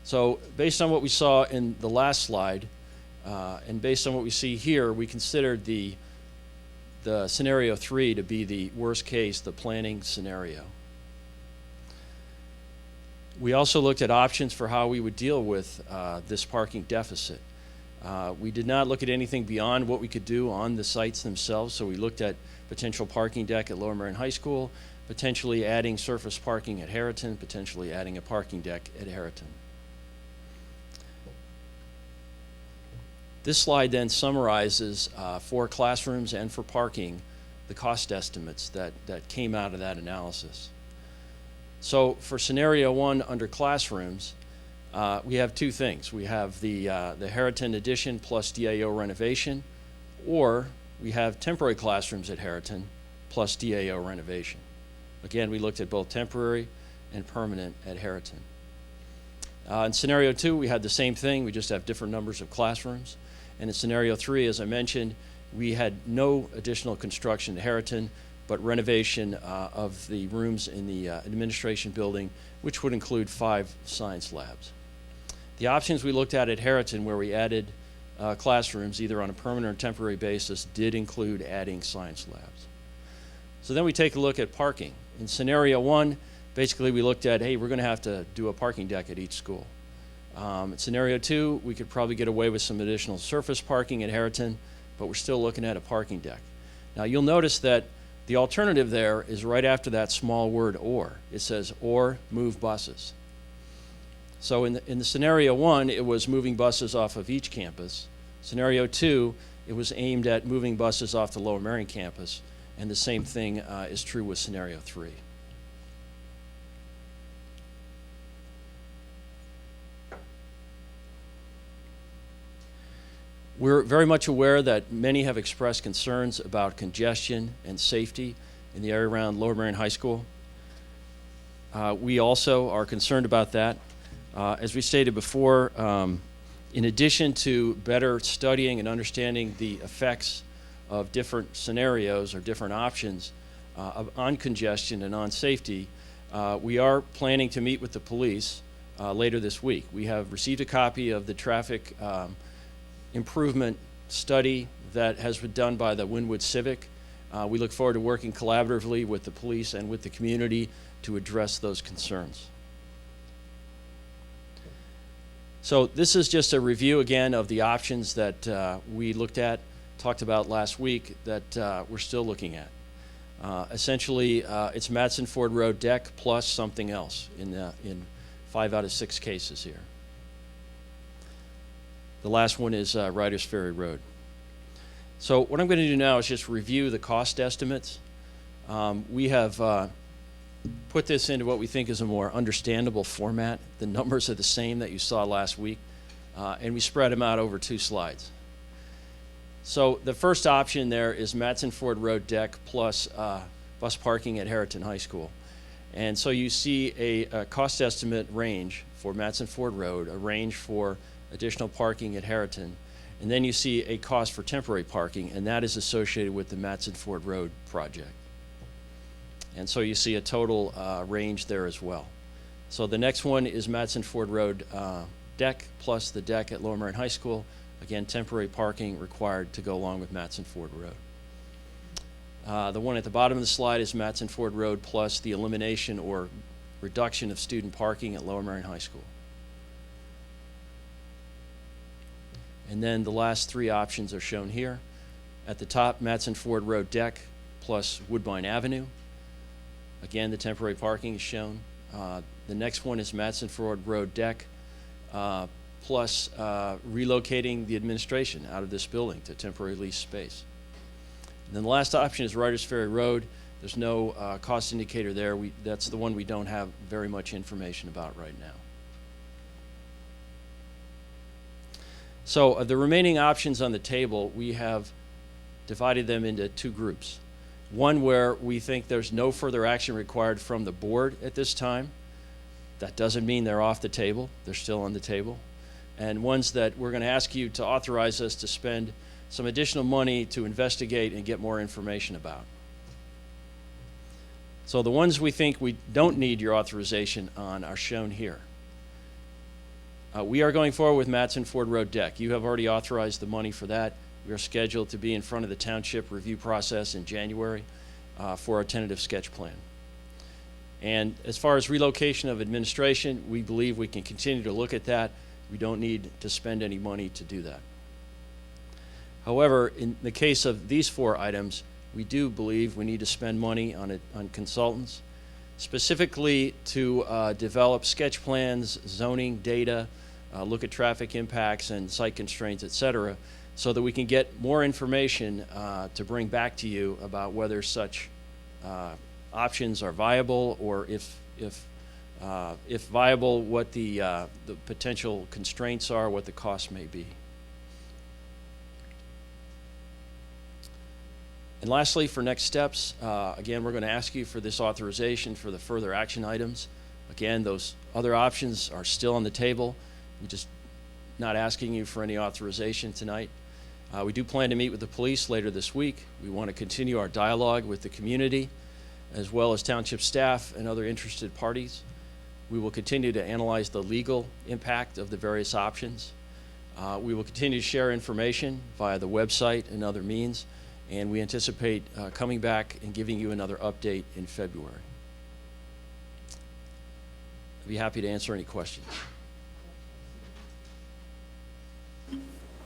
So based on what we saw in the last slide, and based on what we see here, we considered the scenario 3 to be the worst case, the planning scenario. We also looked at options for how we would deal with this parking deficit. We did not look at anything beyond what we could do on the sites themselves, so we looked at potential parking deck at Lower Merion High School, potentially adding surface parking at Harriton, potentially adding a parking deck at Harriton. This slide then summarizes for classrooms and for parking the cost estimates that came out of that analysis. So for scenario 1 under classrooms, we have two things. We have the Harriton addition plus DAO renovation, or we have temporary classrooms at Harriton plus DAO renovation. Again, we looked at both temporary and permanent at Harriton. In scenario 2, we had the same thing. We just have different numbers of classrooms. And in scenario 3, as I mentioned, we had no additional construction at Harriton, but renovation of the rooms in the administration building, which would include 5 science labs. The options we looked at Harriton, where we added classrooms either on a permanent or temporary basis, did include adding science labs. So then we take a look at parking. In scenario 1, basically we looked at, hey, we're going to have to do a parking deck at each school. In scenario 2, we could probably get away with some additional surface parking at Harriton, but we're still looking at a parking deck. Now you'll notice that the alternative there is right after that small word or. It says or move buses. So in the scenario 1, it was moving buses off of each campus. Scenario 2, it was aimed at moving buses off the Lower Merion campus, and the same thing is true with scenario 3. We're very much aware that many have expressed concerns about congestion and safety in the area around Lower Merion High School. We also are concerned about that. As we stated before, in addition to better studying and understanding the effects of different scenarios or different options on congestion and on safety, we are planning to meet with the police later this week. We have received a copy of the traffic improvement study that has been done by the Wynwood Civic. We look forward to working collaboratively with the police and with the community to address those concerns. So this is just a review again of the options that we looked at, talked about last week that we're still looking at. Essentially, it's Madsen Ford Road deck plus something else in 5 out of 6 cases here. The last one is Riders Ferry Road. So what I'm going to do now is just review the cost estimates. We have put this into what we think is a more understandable format. The numbers are the same that you saw last week, and we spread them out over 2 slides. So the first option there is Madsen Ford Road deck plus bus parking at Harriton High School. And so you see a cost estimate range for Matson Ford Road, a range for additional parking at Harriton, and then you see a cost for temporary parking, and that is associated with the Matson Ford Road project. And so you see a total range there as well. So the next one is Matson Ford Road deck plus the deck at Lower Merion High School. Again, temporary parking required to go along with Matson Ford Road. The one at the bottom of the slide is Matson Ford Road plus the elimination or reduction of student parking at Lower Merion High School. And then the last three options are shown here. At the top, Matson Ford Road deck plus Woodbine Avenue. Again, the temporary parking is shown. The next one is Matson Ford Road deck plus relocating the administration out of this building to temporary lease space. And then the last option is Riders Ferry Road. There's no cost indicator there. That's the one we don't have very much information about right now. So the remaining options on the table, we have divided them into two groups. One where we think there's no further action required from the board at this time. That doesn't mean they're off the table. They're still on the table. And ones that we're going to ask you to authorize us to spend some additional money to investigate and get more information about. So the ones we think we don't need your authorization on are shown here. We are going forward with Matson Ford Road deck. You have already authorized the money for that. We are scheduled to be in front of the township review process in January for our tentative sketch plan. And as far as relocation of administration, we believe we can continue to look at that. We don't need to spend any money to do that. However, in the case of these four items, we do believe we need to spend money on consultants, specifically to develop sketch plans, zoning data, look at traffic impacts and site constraints, et cetera, so that we can get more information to bring back to you about whether such options are viable, or if viable, what the potential constraints are, what the cost may be. And lastly, for next steps, again, we're going to ask you for this authorization for the further action items. Again, those other options are still on the table. We're just not asking you for any authorization tonight. We do plan to meet with the police later this week. We want to continue our dialogue with the community, as well as township staff and other interested parties. We will continue to analyze the legal impact of the various options. We will continue to share information via the website and other means, and we anticipate coming back and giving you another update in February. I'd be happy to answer any questions.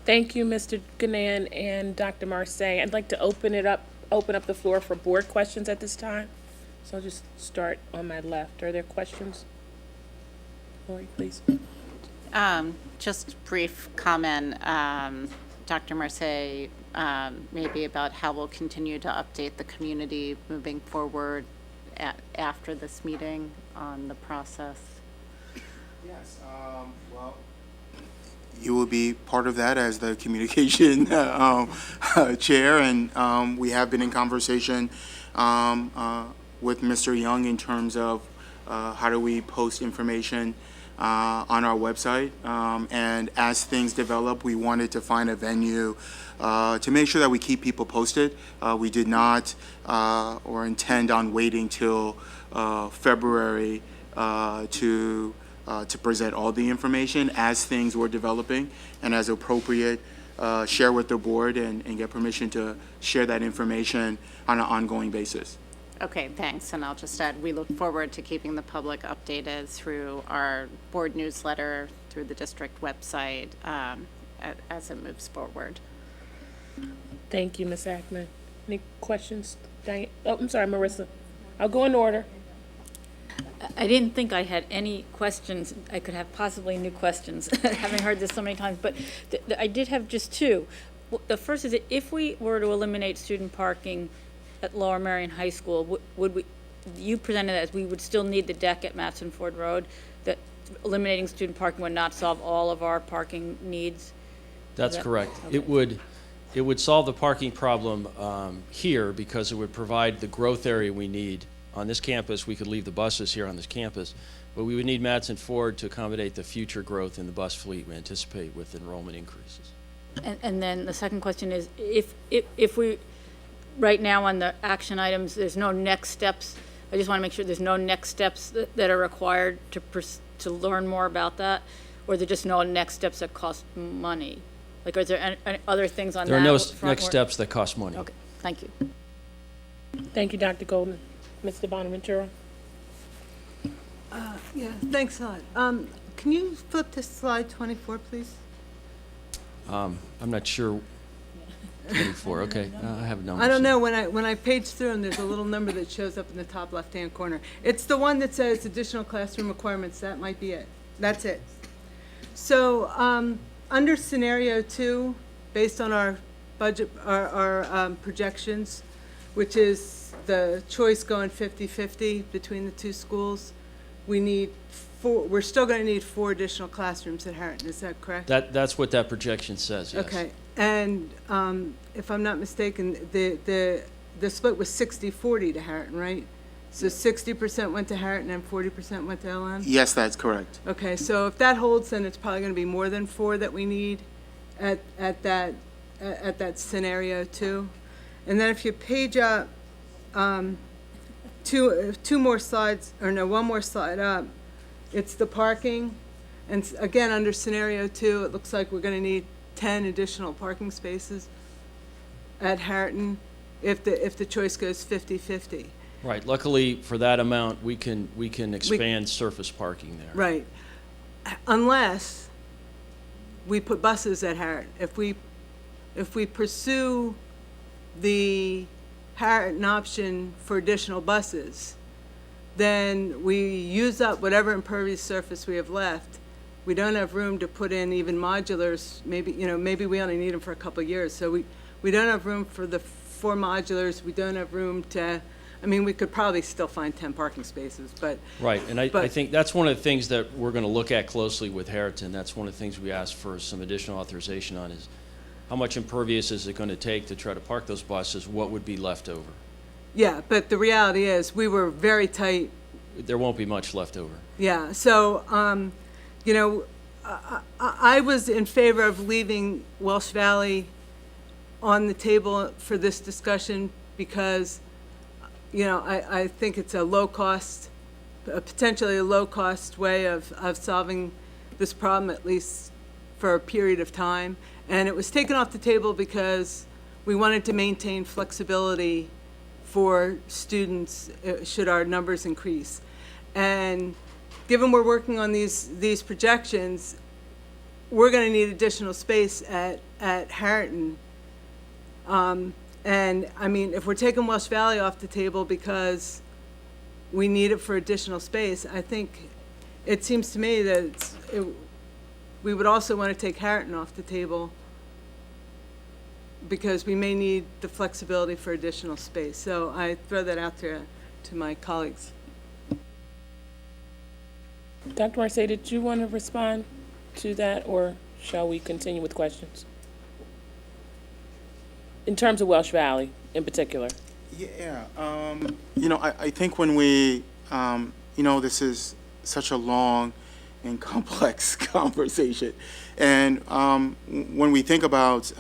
Thank you, Mr. Ganan and Dr. Marseille. I'd like to open up the floor for board questions at this time. So I'll just start on my left. Are there questions? Lori, please. Just brief comment, Dr. Marseille, maybe about how we'll continue to update the community moving forward after this meeting on the process. Yes, well, you will be part of that as the communication chair, and we have been in conversation with Mr. Young in terms of how do we post information on our website, and as things develop, we wanted to find a venue to make sure that we keep people posted. We did not or intend on waiting till February to present all the information. As things were developing and as appropriate, share with the board and get permission to share that information on an ongoing basis. Okay, thanks. And I'll just add, we look forward to keeping the public updated through our board newsletter, through the district website, as it moves forward. Thank you, Ms. Ackman. Any questions? Diane? Oh, I'm sorry, Marissa. I'll go in order. I didn't think I had any questions. I could have possibly new questions, having heard this so many times, but I did have just two. The first is that if we were to eliminate student parking at Lower Merion High School, would we, you presented it as we would still need the deck at Matson Ford Road, that eliminating student parking would not solve all of our parking needs? That's correct. Okay. It would solve the parking problem here, because it would provide the growth area we need on this campus, we could leave the buses here on this campus, but we would need Madison Ford to accommodate the future growth in the bus fleet we anticipate with enrollment increases. And then the second question is, if we, right now on the action items, there's no next steps, I just want to make sure there's no next steps that are required to learn more about that, or there just no next steps that cost money? Like, are there any other things on that? There are no front next where- steps that cost money. Okay, thank you. Thank you, Dr. Golden. Mr. Bonaventura? Yeah, thanks a lot. Can you flip to slide 24, please? I'm not sure. 24, okay, I have numbers. I don't know, when I page through them, there's a little number that shows up in the top left-hand corner. It's the one that says additional classroom requirements, that might be it. That's it. So, under scenario 2, based on our budget, our projections, which is the choice going 50-50 between the two schools, we're still going to need 4 additional classrooms at Harrington, is that correct? That's what that projection says, yes. Okay, and if I'm not mistaken, the split was 60-40 to Harrington, right? So 60% went to Harrington and 40% went to LM? Yes, that's correct. Okay, so if that holds, then it's probably going to be more than 4 that we need at that scenario 2. And then if you page up two more slides, or no, one more slide up, it's the parking. And again, under scenario 2, it looks like we're going to need 10 additional parking spaces at Harrington if the choice goes 50-50. Right, luckily for that amount, we can expand surface parking there. Right. Unless we put buses at Harrington. If we pursue the Harrington option for additional buses, then we use up whatever impervious surface we have left. We don't have room to put in even modulars. Maybe we only need them for a couple of years. So we don't have room for the 4 modulars. We don't have room to, we could probably still find 10 parking spaces, but. Right, and I think that's one of the things that we're going to look at closely with Harrington. That's one of the things we asked for some additional authorization on is how much impervious is it going to take to try to park those buses? What would be left over? Yeah, but the reality is we were very tight. There won't be much left over. Yeah, so, I was in favor of leaving Welsh Valley on the table for this discussion because, I think it's a potentially a low-cost way of solving this problem, at least for a period of time. And it was taken off the table because we wanted to maintain flexibility for students should our numbers increase. And given we're working on these projections, we're going to need additional space at Harrington. And if we're taking Welsh Valley off the table because we need it for additional space, I think it seems to me that we would also want to take Harrington off the table because we may need the flexibility for additional space. So I throw that out there to my colleagues. Dr. Marseille, did you want to respond to that, or shall we continue with questions? In terms of Welsh Valley in particular. Yeah, I think when we, this is such a long and complex conversation, and when we think about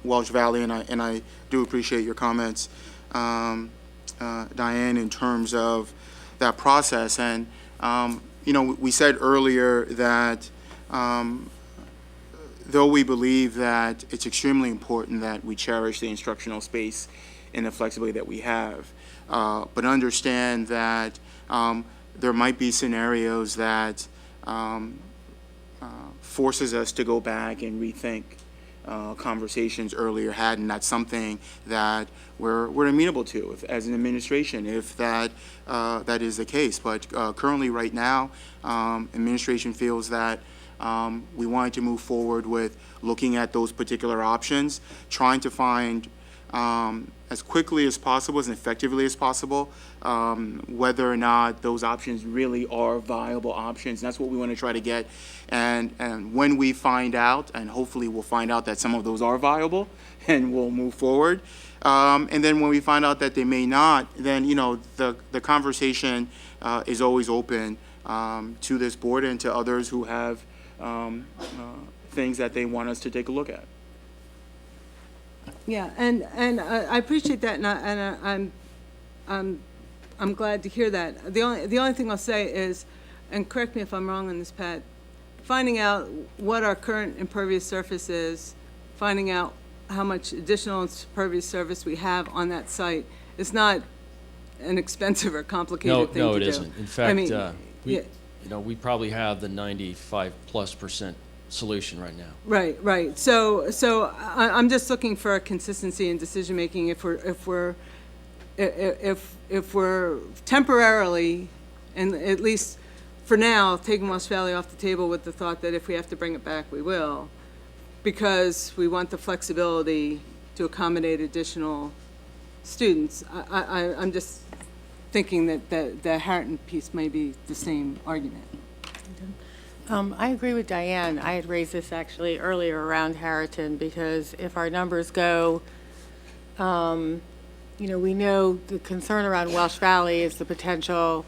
Welsh Valley, and I do appreciate your comments, Diane, in terms of that process, and we said earlier that though we believe that it's extremely important that we cherish the instructional space and the flexibility that we have, but understand that there might be scenarios that forces us to go back and rethink conversations earlier had, and that's something that we're amenable to as an administration, if that is the case. But currently, right now, administration feels that we wanted to move forward with looking at those particular options, trying to find as quickly as possible, as effectively as possible, whether or not those options really are viable options. And that's what we want to try to get. And when we find out, and hopefully we'll find out that some of those are viable, and we'll move forward. And then when we find out that they may not, then, you know, the conversation is always open to this board and to others who have things that they want us to take a look at. Yeah, and I appreciate that, and I'm glad to hear that. The only thing I'll say is, and correct me if I'm wrong on this, Pat, finding out what our current impervious surface is, finding out how much additional impervious surface we have on that site is not an expensive or complicated thing to do. No, it isn't. In fact, I mean, you know, we probably have the 95+% solution right now. Right. So I'm just looking for a consistency in decision making. If we're temporarily, and at least for now, taking West Valley off the table with the thought that if we have to bring it back, we will, because we want the flexibility to accommodate additional students. I'm just thinking that the Harrington piece may be the same argument. I agree with Diane. I had raised this actually earlier around Harrington, because if our numbers go, you know, we know the concern around Welsh Valley is the potential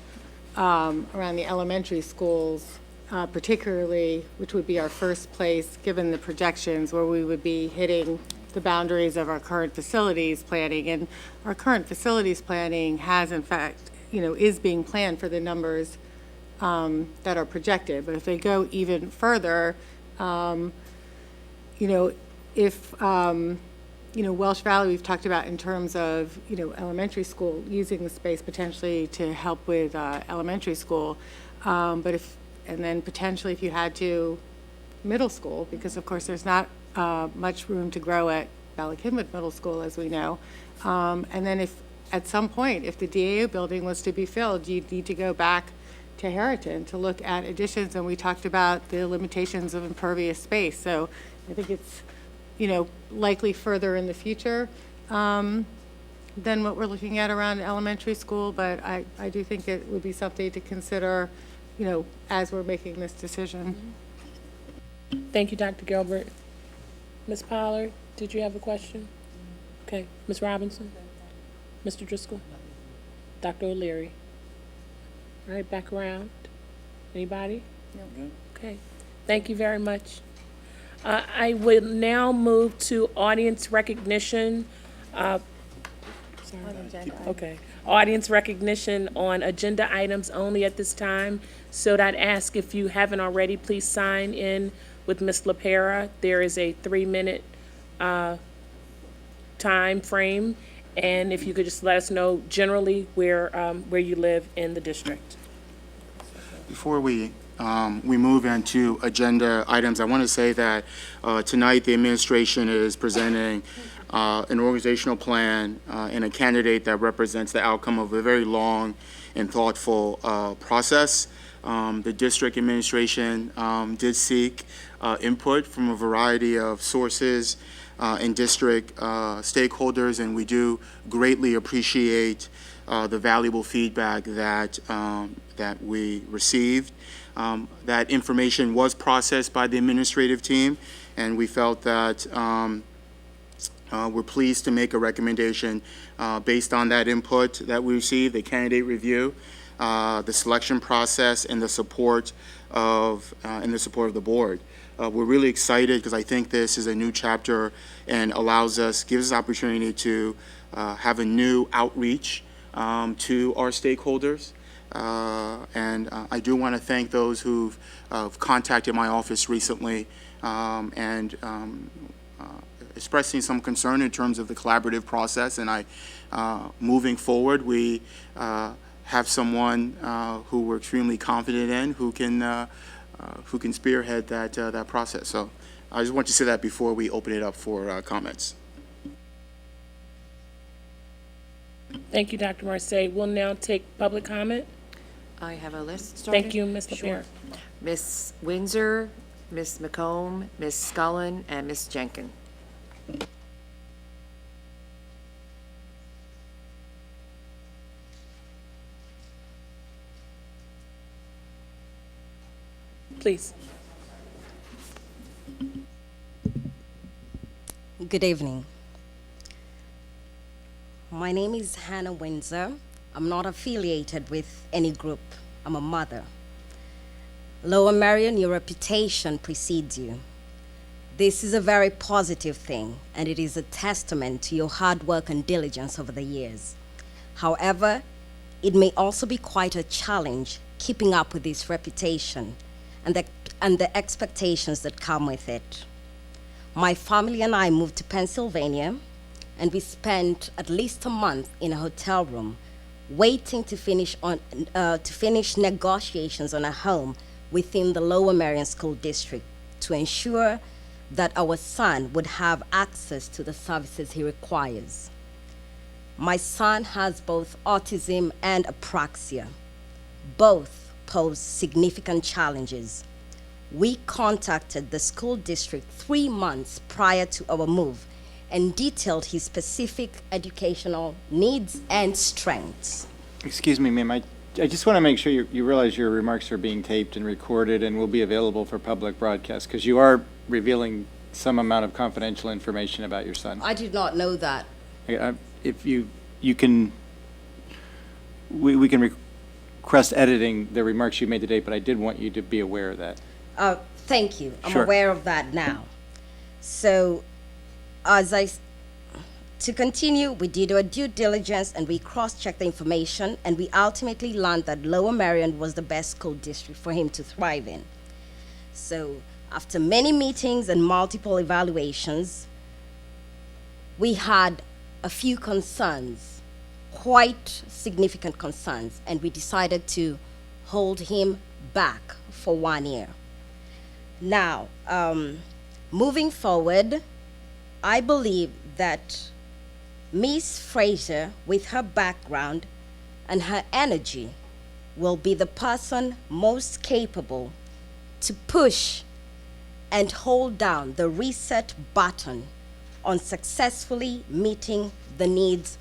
around the elementary schools, particularly, which would be our first place, given the projections, where we would be hitting the boundaries of our current facilities planning. And our current facilities planning has, in fact, you know, is being planned for the numbers that are projected. But if they go even further, you know, if, you know, Welsh Valley, we've talked about in terms of, you know, elementary school, using the space potentially to help with elementary school. But if, and then potentially if you had to, middle school, because of course there's not much room to grow at Ballackinwood Middle School, as we know. And then if, at some point, if the DAO building was to be filled, you'd need to go back to Harrington to look at additions, and we talked about the limitations of impervious space. So I think it's, you know, likely further in the future than what we're looking at around elementary school, but I do think it would be something to consider, you know, as we're making this decision. Thank you, Dr. Gilbert. Ms. Pollard, did you have a question? Okay. Ms. Robinson? Mr. Driscoll? Dr. O'Leary? All right, back around. Anybody? No. Okay. Thank you very much. I will now move to audience recognition. Okay. Audience recognition on agenda items only at this time. So I'd ask, if you haven't already, please sign in with Ms. LaPera. There is a 3-minute time frame, and if you could just let us know generally where you live in the district. Before we move into agenda items, I want to say that tonight the administration is presenting an organizational plan and a candidate that represents the outcome of a very long and thoughtful process. The district administration did seek input from a variety of sources and district stakeholders, and we do greatly appreciate the valuable feedback that we received. That information was processed by the administrative team, and we felt that we're pleased to make a recommendation based on that input that we received, the candidate review, the selection process, and the support of the board. We're really excited because I think this is a new chapter and gives us opportunity to have a new outreach to our stakeholders. And I do want to thank those who've contacted my office recently and expressing some concern in terms of the collaborative process. And moving forward, we have someone who we're extremely confident in, who can spearhead that process. So I just want to say that before we open it up for comments. Thank you, Dr. Marseille. We'll now take public comment. I have a list started. Thank you, Ms. LaPierre. Sure. Ms. Windsor, Ms. McComb, Ms. Scullin, and Ms. Jenkins. Please. Good evening. My name is Hannah Windsor. I'm not affiliated with any group. I'm a mother. Lower Marion, your reputation precedes you. This is a very positive thing, and it is a testament to your hard work and diligence over the years. However, it may also be quite a challenge keeping up with this reputation and the expectations that come with it. My family and I moved to Pennsylvania, and we spent at least a month in a hotel room waiting to finish negotiations on a home within the Lower Marion School District to ensure that our son would have access to the services he requires. My son has both autism and apraxia. Both pose significant challenges. We contacted the school district 3 months prior to our move and detailed his specific educational needs and strengths. Excuse me, ma'am. I just want to make sure you realize your remarks are being taped and recorded and will be available for public broadcast, because you are revealing some amount of confidential information about your son. I did not know that. If you can, we can request editing the remarks you made today, but I did want you to be aware of that. Thank you. I'm Sure. aware of that now. So, to continue, we did our due diligence and we cross-checked the information, and we ultimately learned that Lower Marion was the best school district for him to thrive in. So, after many meetings and multiple evaluations, we had a few concerns, quite significant concerns, and we decided to hold him back for 1 year. Now, moving forward, I believe that Ms. Fraser, with her background and her energy, will be the person most capable to push and hold down the reset button on successfully meeting the needs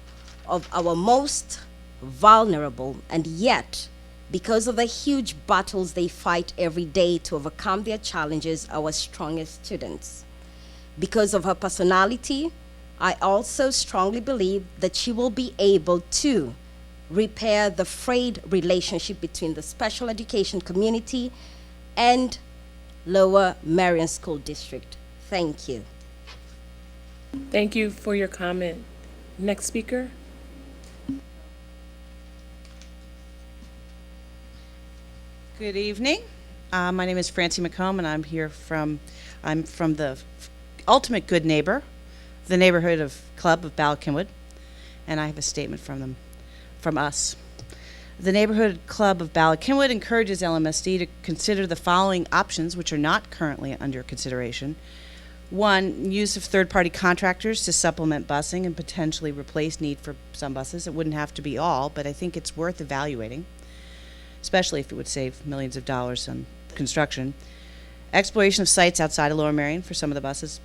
of our most vulnerable, and yet, because of the huge battles they fight every day to overcome their challenges, our strongest students. Because of her personality, I also strongly believe that she will be able to repair the frayed relationship between the special education community and Lower Marion School District. Thank you. Thank you for your comment. Next speaker. Good evening. My name is Francie McComb, and I'm from the Ultimate Good Neighbor, the neighborhood club of Ballackinwood, and I have a statement from us. The neighborhood club of Ballackinwood encourages Lmsd to consider the following options, which are not currently under consideration. 1, use of third-party contractors to supplement busing and potentially replace need for some buses. It wouldn't have to be all, but I think it's worth evaluating, especially if it would save millions of dollars on construction. Exploration of sites outside of Lower Marion for some of the buses.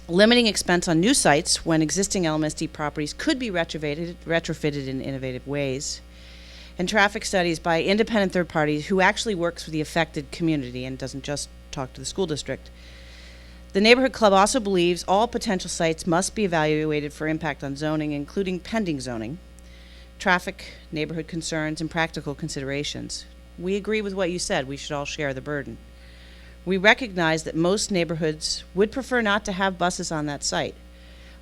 Limiting expense on new sites when existing Lmsd properties could be retrofitted in innovative ways. And traffic studies by independent third parties who actually works with the affected community and doesn't just talk to the school district. The neighborhood club also believes all potential sites must be evaluated for impact on zoning, including pending zoning, traffic, neighborhood concerns, and practical considerations. We agree with what you said. We should all share the burden. We recognize that most neighborhoods would prefer not to have buses on that site,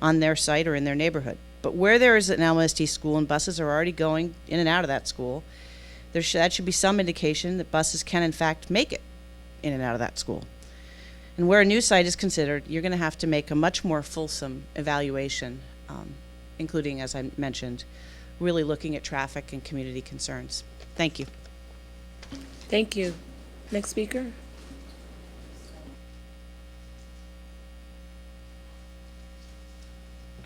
on their site or in their neighborhood. But where there is an LMSD school and buses are already going in and out of that school, that should be some indication that buses can in fact make it in and out of that school. And where a new site is considered, you're going to have to make a much more fulsome evaluation, including, as I mentioned, really looking at traffic and community concerns. Thank you. Thank you. Next speaker.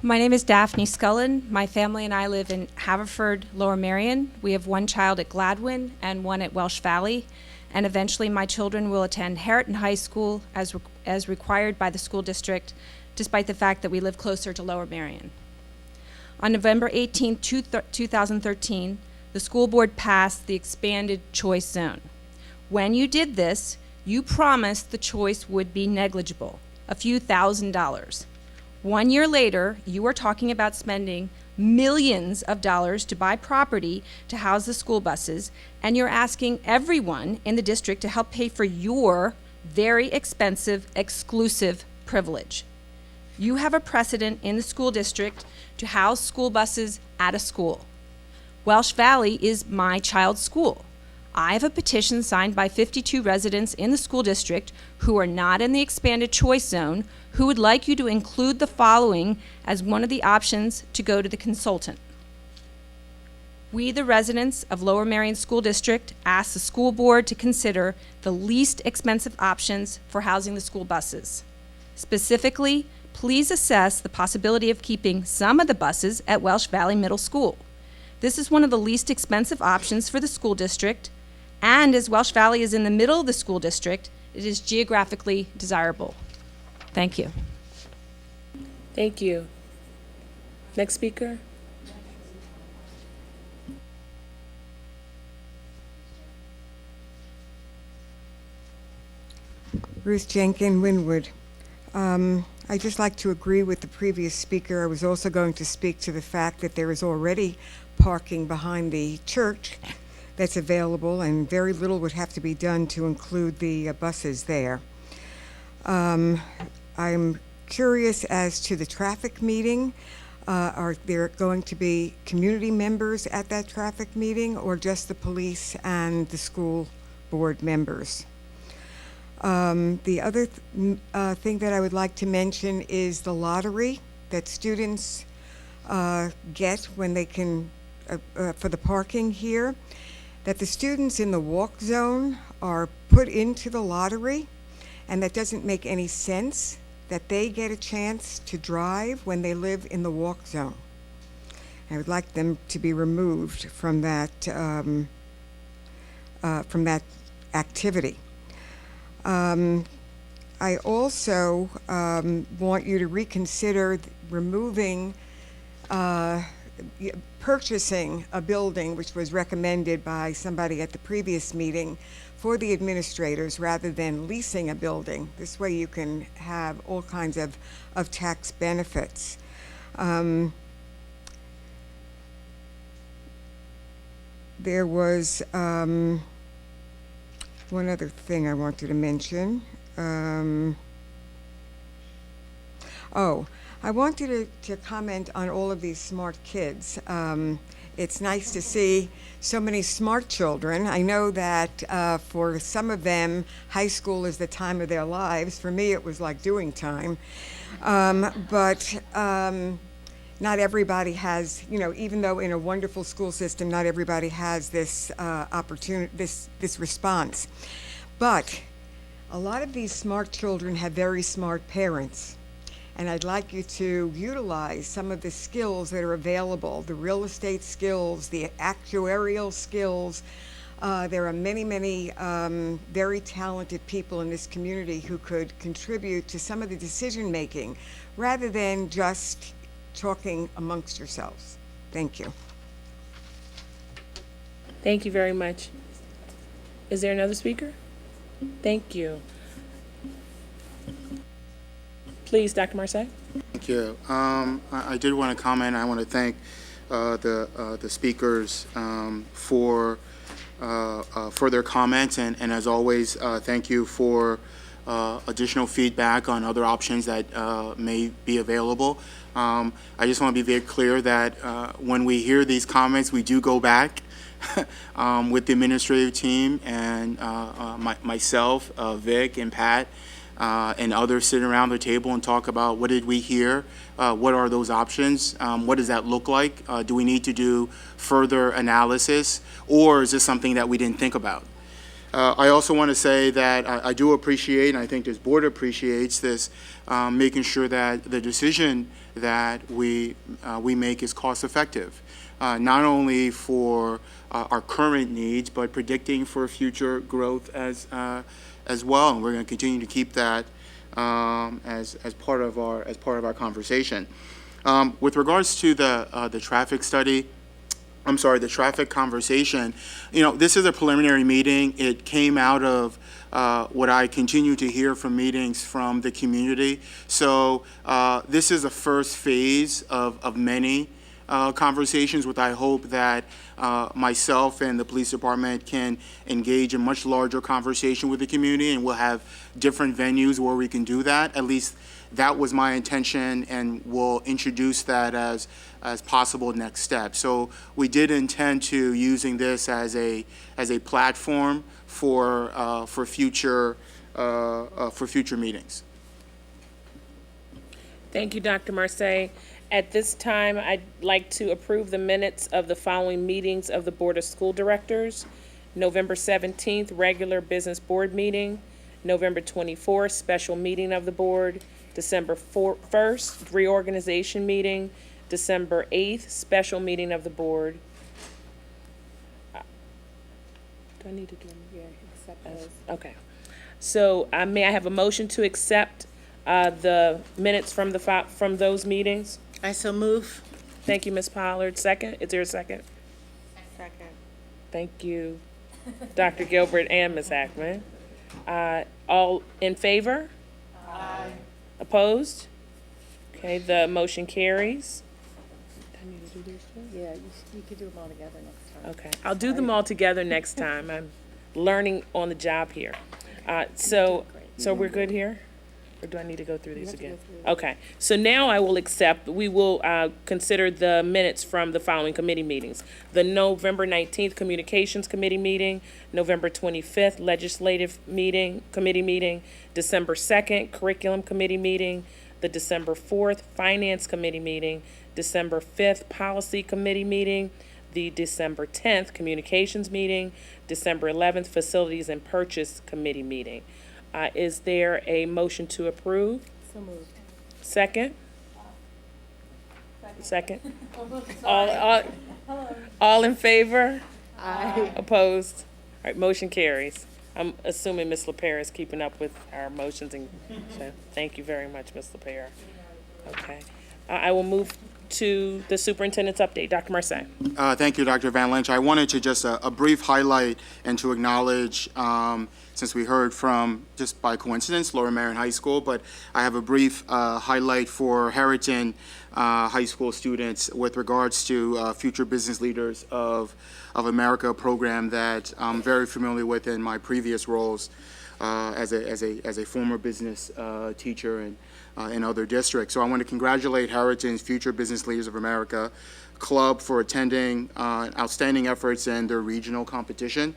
My name is Daphne Scullen. My family and I live in Haverford, Lower Marion. We have 1 child at Gladwin and 1 at Welsh Valley. And eventually my children will attend Harriton High School as required by the school district, despite the fact that we live closer to Lower Marion. On November 18, 2013, the school board passed the expanded choice zone. When you did this, You promised the choice would be negligible, a few $1,000s. 1 year later, you are talking about spending millions of dollars to buy property to house the school buses, and you're asking everyone in the district to help pay for your very expensive, exclusive privilege. You have a precedent in the school district to house school buses at a school. Welsh Valley is my child's school. I have a petition signed by 52 residents in the school district who are not in the expanded choice zone who would like you to include the following as one of the options to go to the consultant. We, the residents of Lower Merion School District, ask the school board to consider the least expensive options for housing the school buses. Specifically, please assess the possibility of keeping some of the buses at Welsh Valley Middle School. This is one of the least expensive options for the school district, and as Welsh Valley is in the middle of the school district, it is geographically desirable. Thank you. Thank you. Next speaker. Ruth Jenkin, Wynwood. I'd just like to agree with the previous speaker. I was also going to speak to the fact that there is already parking behind the church that's available, and very little would have to be done to include the buses there. I'm curious as to the traffic meeting. Are there going to be community members at that traffic meeting, or just the police and the school board members? The other thing that I would like to mention is the lottery that students get when they can, for the parking here, that the students in the walk zone are put into the lottery, and that doesn't make any sense that they get a chance to drive when they live in the walk zone. I would like them to be removed from that activity. I also want you to reconsider removing, purchasing a building, which was recommended by somebody at the previous meeting, for the administrators rather than leasing a building. This way you can have all kinds of tax benefits. There was one other thing I wanted to mention. I wanted to comment on all of these smart kids. It's nice to see so many smart children. I know that for some of them, high school is the time of their lives. For me, it was like doing time. But not everybody has, even though in a wonderful school system, not everybody has this opportunity, this response. But a lot of these smart children have very smart parents. And I'd like you to utilize some of the skills that are available, the real estate skills, the actuarial skills. There are many, many very talented people in this community who could contribute to some of the decision making rather than just talking amongst yourselves. Thank you. Thank you very much. Is there another speaker? Thank you. Please, Dr. Marseille. Thank you. I did want to comment. I want to thank the speakers for their comments, and as always, thank you for additional feedback on other options that may be available. I just want to be very clear that when we hear these comments, we do go back with the administrative team and myself, Vic, and Pat, and others sit around the table and talk about what did we hear, what are those options, what does that look like, do we need to do further analysis, or is this something that we didn't think about? I also want to say that I do appreciate, and I think this board appreciates this, making sure that the decision that we make is cost effective, not only for our current needs, but predicting for future growth as well. And we're going to continue to keep that as part of our conversation. With regards to the traffic study, the traffic conversation, this is a preliminary meeting. It came out of what I continue to hear from meetings from the community. So this is a first phase of many conversations, with I hope that myself and the police department can engage in much larger conversation with the community, and we'll have different venues where we can do that. At least that was my intention, and we'll introduce that as possible next step. So we did intend to using this as a platform for future meetings. Thank you, Dr. Marseille. At this time, I'd like to approve the minutes of the following meetings of the Board of School Directors. November 17th, regular business board meeting. November 24th, special meeting of the board. December 1st, reorganization meeting. December 8th, special meeting of the board. Do I need to do them? Yeah, accept those. Okay. So may I have a motion to accept the minutes from those meetings? I so move. Thank you, Ms. Pollard. Second? Is there a second? Second. Thank you, Dr. Gilbert and Ms. Hackman. All in favor? Aye. Opposed? Okay, the motion carries. I need to do these too? Yeah, you could do them all together next time. Okay, I'll do them all together next time. I'm learning on the job here. So we're good here? Or do I need to go through these again? Okay, so now we will consider the minutes from the following committee meetings. The November 19th Communications Committee meeting, November 25th Legislative Committee meeting, December 2nd Curriculum Committee meeting, the December 4th Finance Committee meeting, December 5th Policy Committee meeting, the December 10th Communications meeting, December 11th Facilities and Purchase Committee meeting. Is there a motion to approve? So moved. Second? Second? All in favor? Aye. Opposed? All right, motion carries. I'm assuming Ms. LaPera is keeping up with our motions, and so thank you very much, Ms. LaPera. Okay. I will move to the superintendent's update. Dr. Marseille. Thank you, Dr. Van Lynch. I wanted to just a brief highlight and to acknowledge, since we heard from, just by coincidence, Lower Merion High School, but I have a brief highlight for Harrington High School students with regards to Future Business Leaders of America program that I'm very familiar with in my previous roles as a former business teacher and in other districts. So I want to congratulate Harrington's Future Business Leaders of America Club for attending outstanding efforts in their regional competition.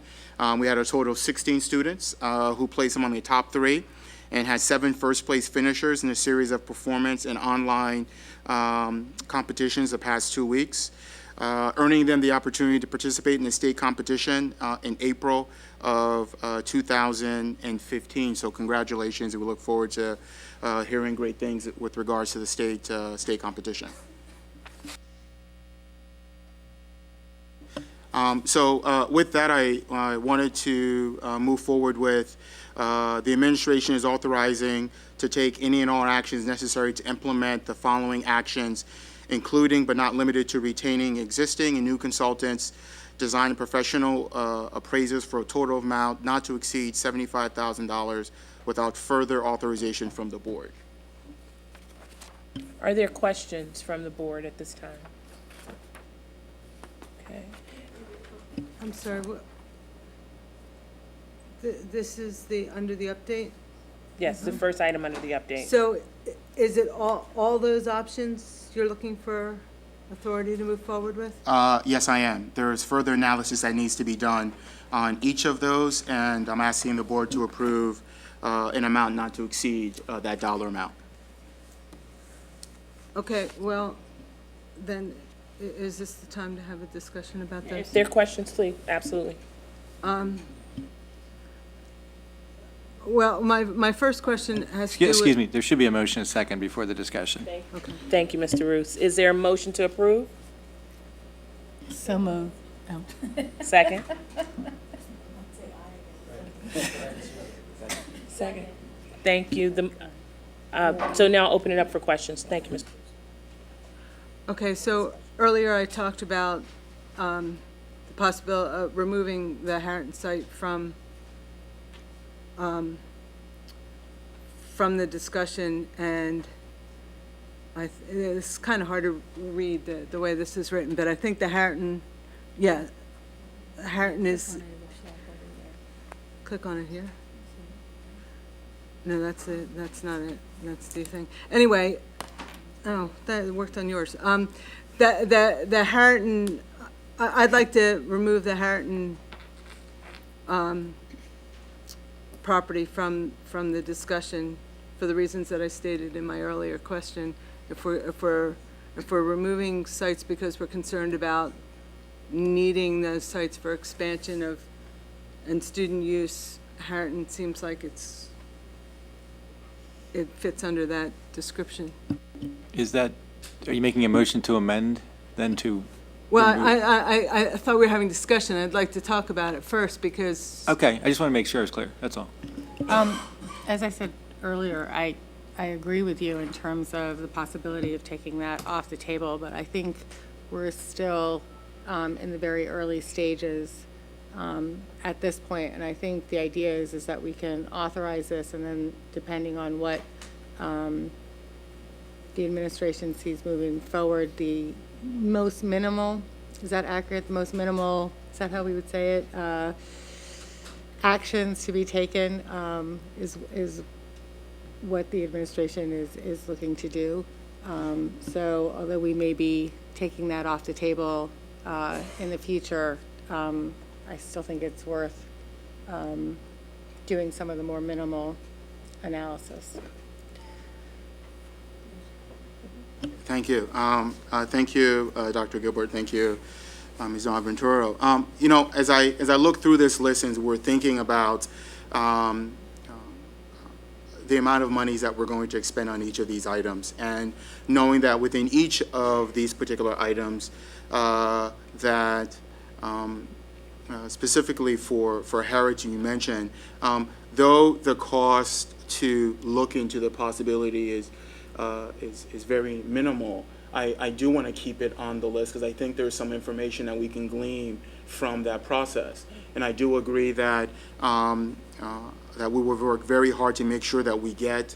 We had a total of 16 students who placed among the top 3 and had 7 first-place finishers in a series of performance and online competitions the past 2 weeks, earning them the opportunity to participate in the state competition in April of 2015. So congratulations, and we look forward to hearing great things with regards to the state competition. With that, I wanted to move forward with the administration is authorizing to take any and all actions necessary to implement the following actions, including but not limited to retaining existing and new consultants, design and professional appraisers for a total amount not to exceed $75,000 without further authorization from the board. Are there questions from the board at this time? Okay. I'm sorry, this is under the update? Yes, the first item under the update. So is it all those options you're looking for authority to move forward with? Yes, I am. There is further analysis that needs to be done on each of those, and I'm asking the board to approve an amount not to exceed that dollar amount. Okay, well, then, is this the time to have a discussion about those? If there are questions, please, absolutely. Well, my first question has to do with... Excuse me, there should be a motion and a second before the discussion. Okay. Thank you, Mr. Roos. Is there a motion to approve? So moved. Oh. Second? Second. Thank you. So now open it up for questions. Thank you, Mr. Okay, so earlier I talked about the possibility of removing the Harrington site from the discussion, and it's kind of hard to read the way this is written, but I think the Harrington, yeah, Harrington is, click on it here. No, that's it, that's not it, that's the thing. Anyway, oh, that worked on yours. The Harrington, I'd like to remove the Harrington property from the discussion for the reasons that I stated in my earlier question. If we're removing sites because we're concerned about needing those sites for expansion and student use, Harrington seems like it fits under that description. Are you making a motion to amend then to? Well, I thought we were having discussion. I'd like to talk about it first because. Okay, I just want to make sure it's clear, that's all. As I said earlier, I agree with you in terms of the possibility of taking that off the table, but I think we're still in the very early stages at this point, and I think the idea is that we can authorize this, and then depending on what the administration sees moving forward, the most minimal, is that accurate? The most minimal, is that how we would say it? Actions to be taken is what the administration is looking to do. So although we may be taking that off the table in the future, I still think it's worth doing some of the more minimal analysis. Thank you. Thank you, Dr. Gilbert. Thank you, Ms. Ventura. You know, as I look through this list and we're thinking about the amount of monies that we're going to expend on each of these items, and knowing that within each of these particular items that specifically for Heritage you mentioned, though the cost to look into the possibility is very minimal, I do want to keep it on the list because I think there's some information that we can glean from that process. And I do agree that that we will work very hard to make sure that we get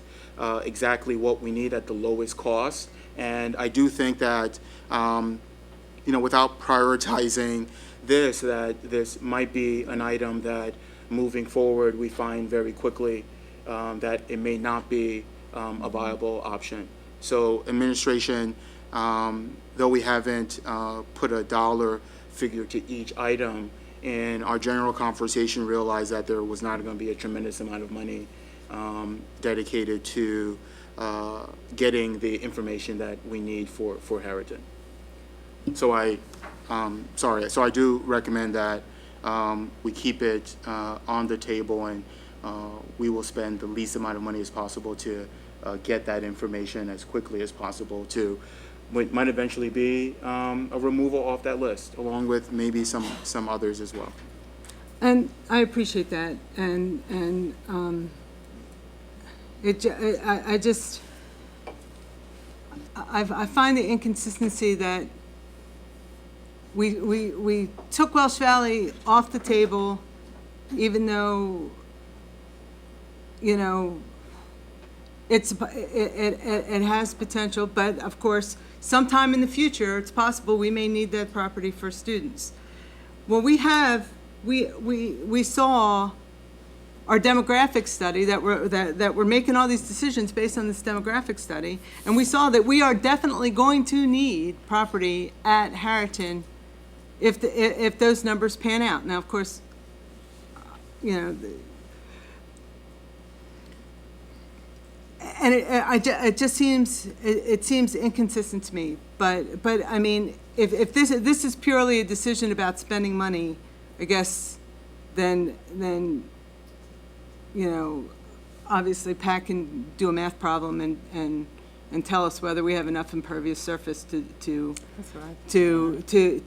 exactly what we need at the lowest cost. And I do think that, you know, without prioritizing this, that this might be an item that moving forward we find very quickly that it may not be a viable option. So administration, though we haven't put a dollar figure to each item, in our general conversation realized that there was not going to be a tremendous amount of money dedicated to getting the information that we need for Heritage. So so I do recommend that we keep it on the table, and we will spend the least amount of money as possible to get that information as quickly as possible to what might eventually be a removal off that list, along with maybe some others as well. And I appreciate that, and I find the inconsistency that we took Welsh Valley off the table, even though, you know, it has potential, but of course, sometime in the future, it's possible we may need that property for students. Well, we saw our demographic study that we're making all these decisions based on this demographic study, and we saw that we are definitely going to need property at Harrington if those numbers pan out. Now, of course, you know, and it just seems inconsistent to me. But I mean, if this is purely a decision about spending money, I guess then you know, obviously Pat can do a math problem and tell us whether we have enough impervious surface to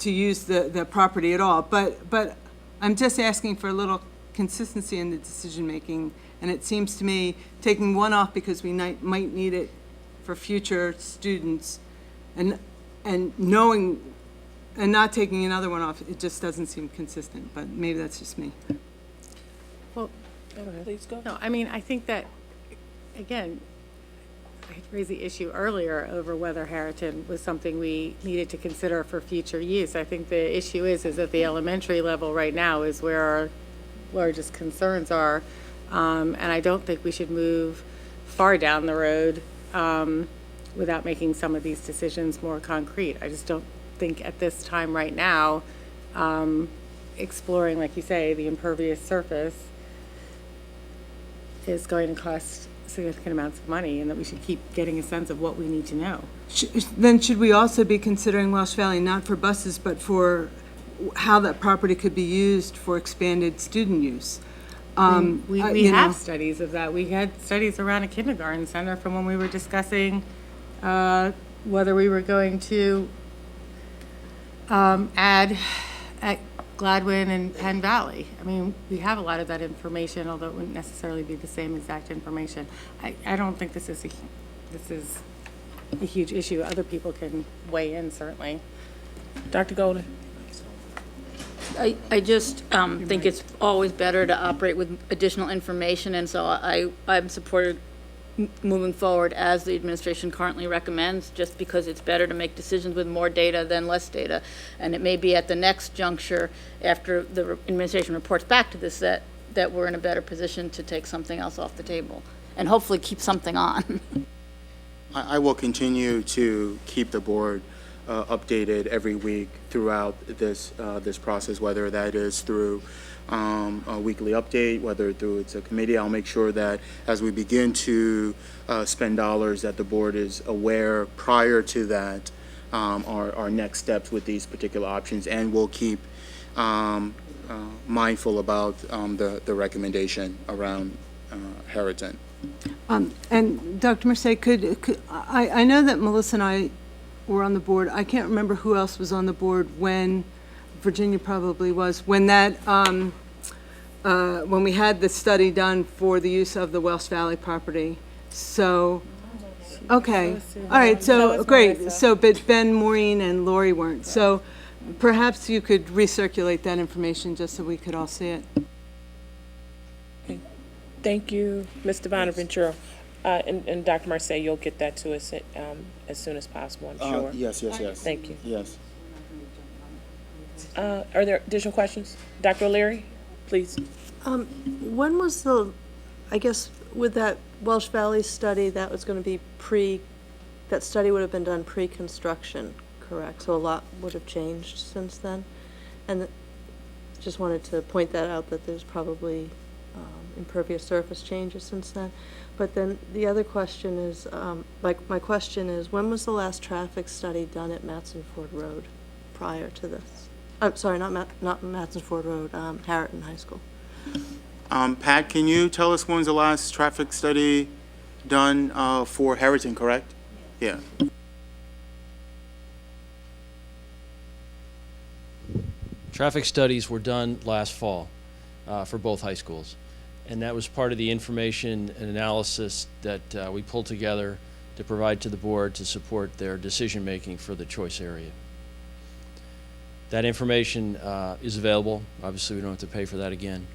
use the property at all. But I'm just asking for a little consistency in the decision making. And it seems to me taking one off because we might need it for future students, and knowing and not taking another one off, it just doesn't seem consistent, but maybe that's just me. Well, Please go. no, I mean, I think that, again, I raised the issue earlier over whether Harriton was something we needed to consider for future use. I think the issue is at the elementary level right now is where our largest concerns are. And I don't think we should move far down the road without making some of these decisions more concrete. I just don't think at this time right now, exploring, like you say, the impervious surface is going to cost significant amounts of money, and that we should keep getting a sense of what we need to know. Then should we also be considering Welsh Valley not for buses, but for how that property could be used for expanded student use? We have studies of that. We had studies around a kindergarten center from when we were discussing whether we were going to add at Gladwin and Penn Valley. I mean, we have a lot of that information, although it wouldn't necessarily be the same exact information. I don't think this is a huge issue. Other people can weigh in, certainly. Dr. Golden? I just think it's always better to operate with additional information, and so I'm supportive moving forward as the administration currently recommends, just because it's better to make decisions with more data than less data. And it may be at the next juncture, after the administration reports back to this, that we're in a better position to take something else off the table and hopefully keep something on. I will continue to keep the board updated every week throughout this process, whether that is through a weekly update, whether through it's a committee. I'll make sure that as we begin to spend dollars, that the board is aware prior to that our next steps with these particular options, and we'll keep mindful about the recommendation around Harriton. And Dr. Merced, I know that Melissa and I were on the board. I can't remember who else was on the board when, Virginia probably was, when that, when we had the study done for the use of the Welsh Valley property. So, okay, all right, so, great. So, but Ben, Maureen, and Lori weren't. So perhaps you could recirculate that information just so we could all see it. Thank you, Mr. Bonaventura. And Dr. Marseille, you'll get that to us as soon as possible, I'm sure. Yes. Thank you. Yes. Are there additional questions? Dr. O'Leary, please. When was I guess with that Welsh Valley study, that was going to be that study would have been done pre-construction, correct? So a lot would have changed since then. And just wanted to point that out, that there's probably impervious surface changes since then. But then the other question is, my question is, when was the last traffic study done at Matson Ford Road prior to this? I'm sorry, not Matson Ford Road, Harriton High School. Pat, can you tell us when's the last traffic study done for Harriton, correct? Yeah. Traffic studies were done last fall for both high schools. And that was part of the information and analysis that we pulled together to provide to the board to support their decision-making for the choice area. That information is available. Obviously, we don't have to pay for that again.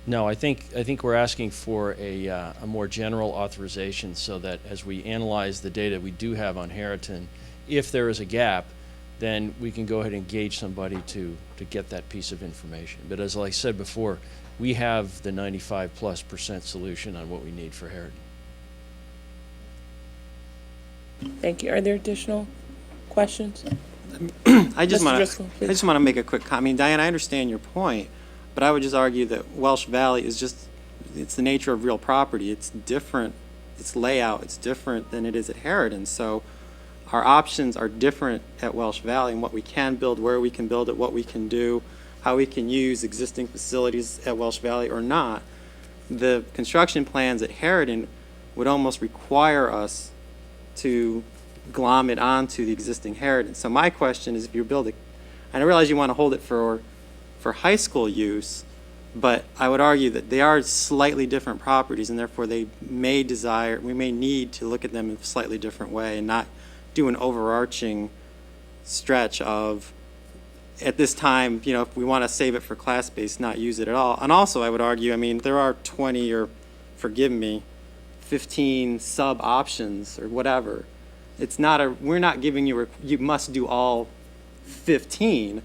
No, I think we're asking for a more general authorization so that as we analyze the data we do have on Harriton, if there is a gap, then we can go ahead and engage somebody to get that piece of information. But as I said before, we have the 95+% solution on what we need for Harriton. Thank you. Are there additional questions? I just want to make a quick comment. I mean, Diane, I understand your point, but I would just argue that Welsh Valley is it's the nature of real property. It's different, its layout, it's different than it is at Harriton. So our options are different at Welsh Valley, and what we can build, where we can build it, what we can do, how we can use existing facilities at Welsh Valley or not. The construction plans at Harriton would almost require us to glom it onto the existing Harriton. So my question is, if you're building, and I realize you want to hold it for high school use, But I would argue that they are slightly different properties, and therefore we may need to look at them in a slightly different way and not do an overarching stretch of, at this time, if we want to save it for class-based, not use it at all. And also, I would argue, I mean, there are 20 or, forgive me, 15 sub-options or whatever. We're not giving you must do all 15.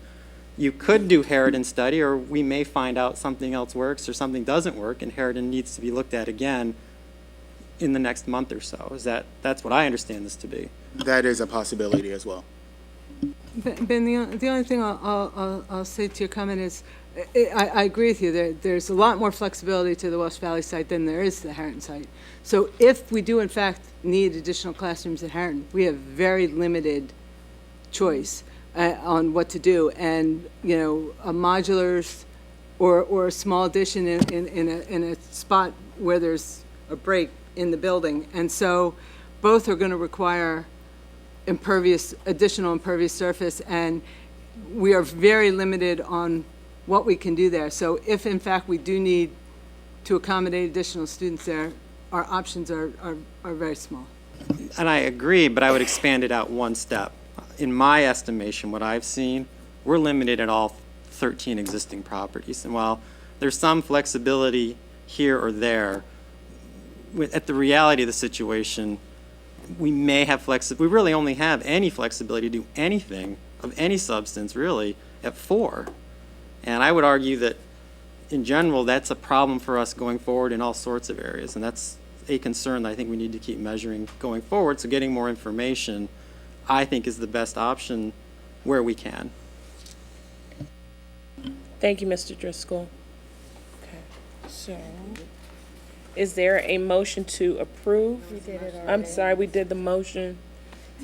You could do Harridan study, or we may find out something else works or something doesn't work, and Harridan needs to be looked at again in the next month or so. That's what I understand this to be. That is a possibility as well. Ben, the only thing I'll say to your comment is, I agree with you. There's a lot more flexibility to the Welsh Valley site than there is to the Harridan site. So if we do, in fact, need additional classrooms at Harridan, we have very limited choice on what to do. And, a modulars or a small addition in a spot where there's a break in the building. And so both are going to require additional impervious surface, and we are very limited on what we can do there. So if in fact we do need to accommodate additional students there, our options are very small. And I agree, but I would expand it out one step. In my estimation, what I've seen, we're limited at all 13 existing properties. And while there's some flexibility here or there, at the reality of the situation, we may have we really only have any flexibility to do anything of any substance, really, at 4. And I would argue that, in general, that's a problem for us going forward in all sorts of areas. And that's a concern that I think we need to keep measuring going forward. So getting more information, I think, is the best option where we can. Thank you, Mr. Driscoll. Okay, so is there a motion to approve? We did it already. I'm sorry, we did the motion.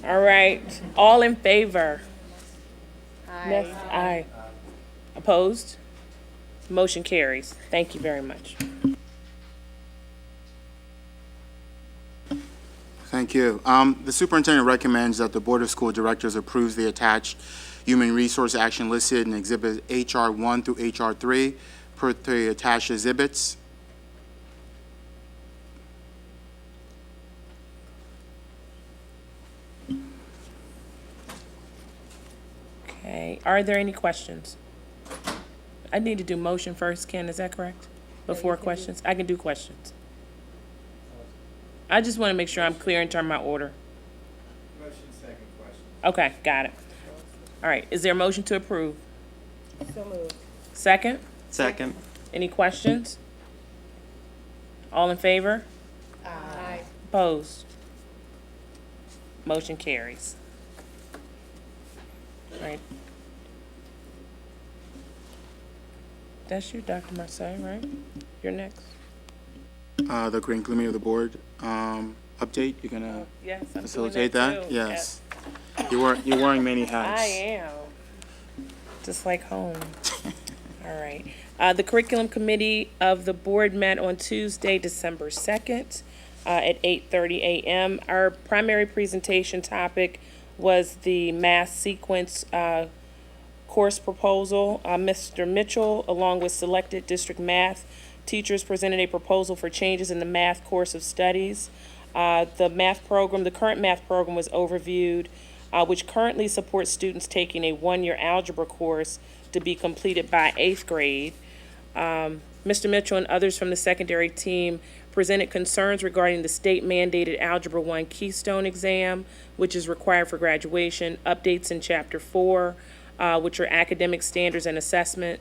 All right, all in favor? Aye. Aye. Opposed? Motion carries. Thank you very much. Thank you. The superintendent recommends that the Board of School Directors approves the attached human resource action listed in Exhibit HR 1 through HR 3 per the attached exhibits. Okay, are there any questions? I need to do motion first, Ken, is that correct? Before questions? I can do questions. I just want to make sure I'm clear in terms of my order. Motion, second question. Okay, got it. All right, is there a motion to approve? So moved. Second? Second. Any questions? All in favor? Aye. Opposed? Motion carries. All right. That's you, Dr. Marseille, right? You're next. The curriculum committee of the board update. You're gonna Yes, I'm facilitate doing that? too. Yes. You're wearing many hats. I am. Just like home. All right. The curriculum committee of the board met on Tuesday, December 2nd at 8:30 a.m. Our primary presentation topic was the math sequence course proposal. Mr. Mitchell, along with selected district math teachers, presented a proposal for changes in the math course of studies. The current math program was overviewed, which currently supports students taking a one-year algebra course to be completed by 8th grade. Mr. Mitchell and others from the secondary team presented concerns regarding the state-mandated Algebra 1 Keystone exam, which is required for graduation, updates in Chapter 4, which are academic standards and assessment,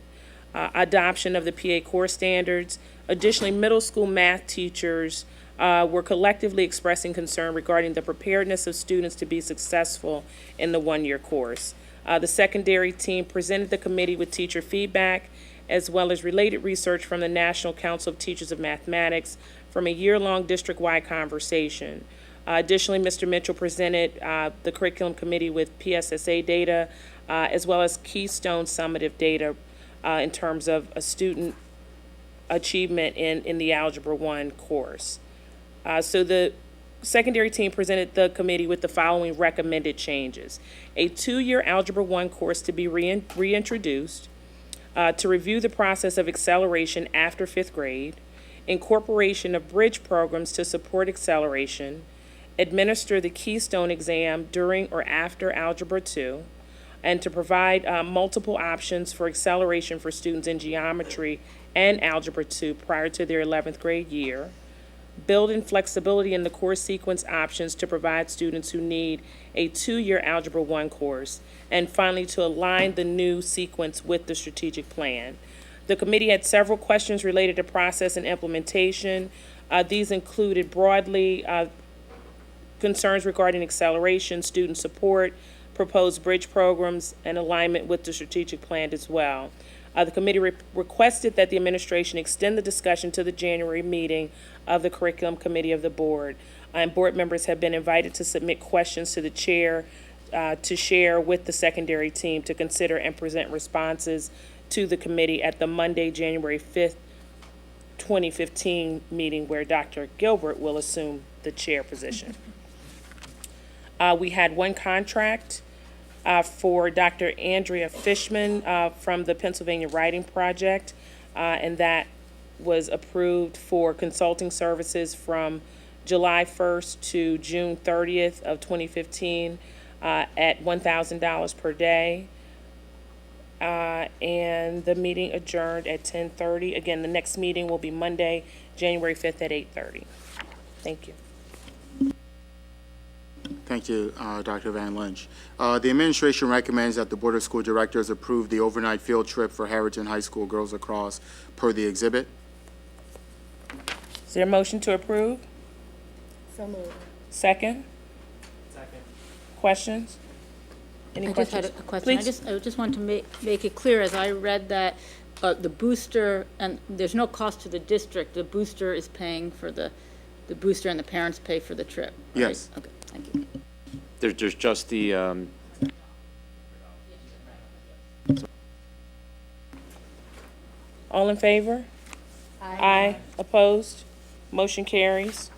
adoption of the PA core standards. Additionally, middle school math teachers were collectively expressing concern regarding the preparedness of students to be successful in the one-year course. The secondary team presented the committee with teacher feedback as well as related research from the National Council of Teachers of Mathematics from a year-long district-wide conversation. Additionally, Mr. Mitchell presented the curriculum committee with PSSA data as well as Keystone summative data in terms of a student achievement in the Algebra 1 course. So the secondary team presented the committee with the following recommended changes. A 2-year Algebra 1 course to be reintroduced, to review the process of acceleration after fifth grade, incorporation of bridge programs to support acceleration, administer the Keystone exam during or after Algebra 2, and to provide multiple options for acceleration for students in geometry and Algebra 2 prior to their 11th grade year, build in flexibility in the course sequence options to provide students who need a 2-year Algebra 1 course, and finally to align the new sequence with the strategic plan. The committee had several questions related to process and implementation. These included broadly concerns regarding acceleration, student support, proposed bridge programs, and alignment with the strategic plan as well. The committee requested that the administration extend the discussion to the January meeting of the Curriculum Committee of the board. And board members have been invited to submit questions to the chair to share with the secondary team to consider and present responses to the committee at the Monday, January 5th, 2015 meeting where Dr. Gilbert will assume the chair position. We had one contract for Dr. Andrea Fishman from the Pennsylvania Writing Project, and that was approved for consulting services from July 1st to June 30th of 2015 at $1,000 per day. And the meeting adjourned at 10:30. Again, the next meeting will be Monday, January 5th at 8:30. Thank you. Thank you, Dr. Van Lynch. The administration recommends that the Board of School Directors approve the overnight field trip for Harrington High School Girls Lacrosse per the exhibit. Is there a motion to approve? So moved. Second? Second. Questions? Any I questions? just had a question. Please. I just want to make it clear, as I read that, the booster, and there's no cost to the district, the booster is paying for the booster and the parents pay for the trip, right? Yes. Okay, thank you. There's just the, All in favor? Aye. Opposed? Motion carries.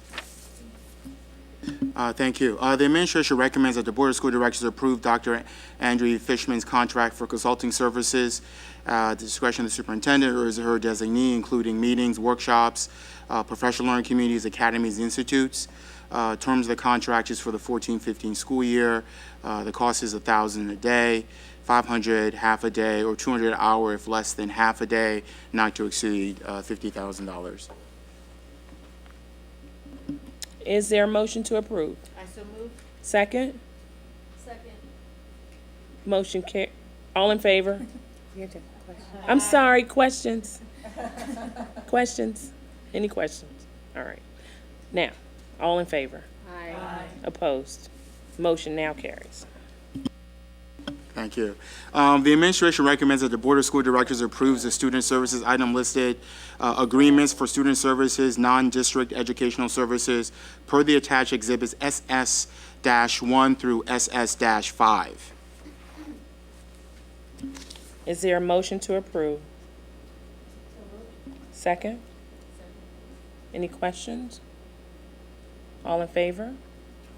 Thank you. The administration recommends that the Board of School Directors approve Dr. Andrea Fishman's contract for consulting services at the discretion of the superintendent or as her designee, including meetings, workshops, professional learning communities, academies, institutes. Terms of the contract is for the 14-15 school year. The cost is $1,000 a day, $500 half a day, or $200 an hour if less than half a day, not to exceed $50,000. Is there a motion to approve? I so move. Second? Second. Motion all in favor? I'm sorry, questions? Questions? Any questions? All right. Now, all in favor? Aye. Opposed? Motion now carries. Thank you. The administration recommends that the Board of School Directors approves the student services item listed, agreements for student services, non-district educational services, per the attached exhibits SS-1 through SS-5. Is there a motion to approve? Second? Any questions? All in favor?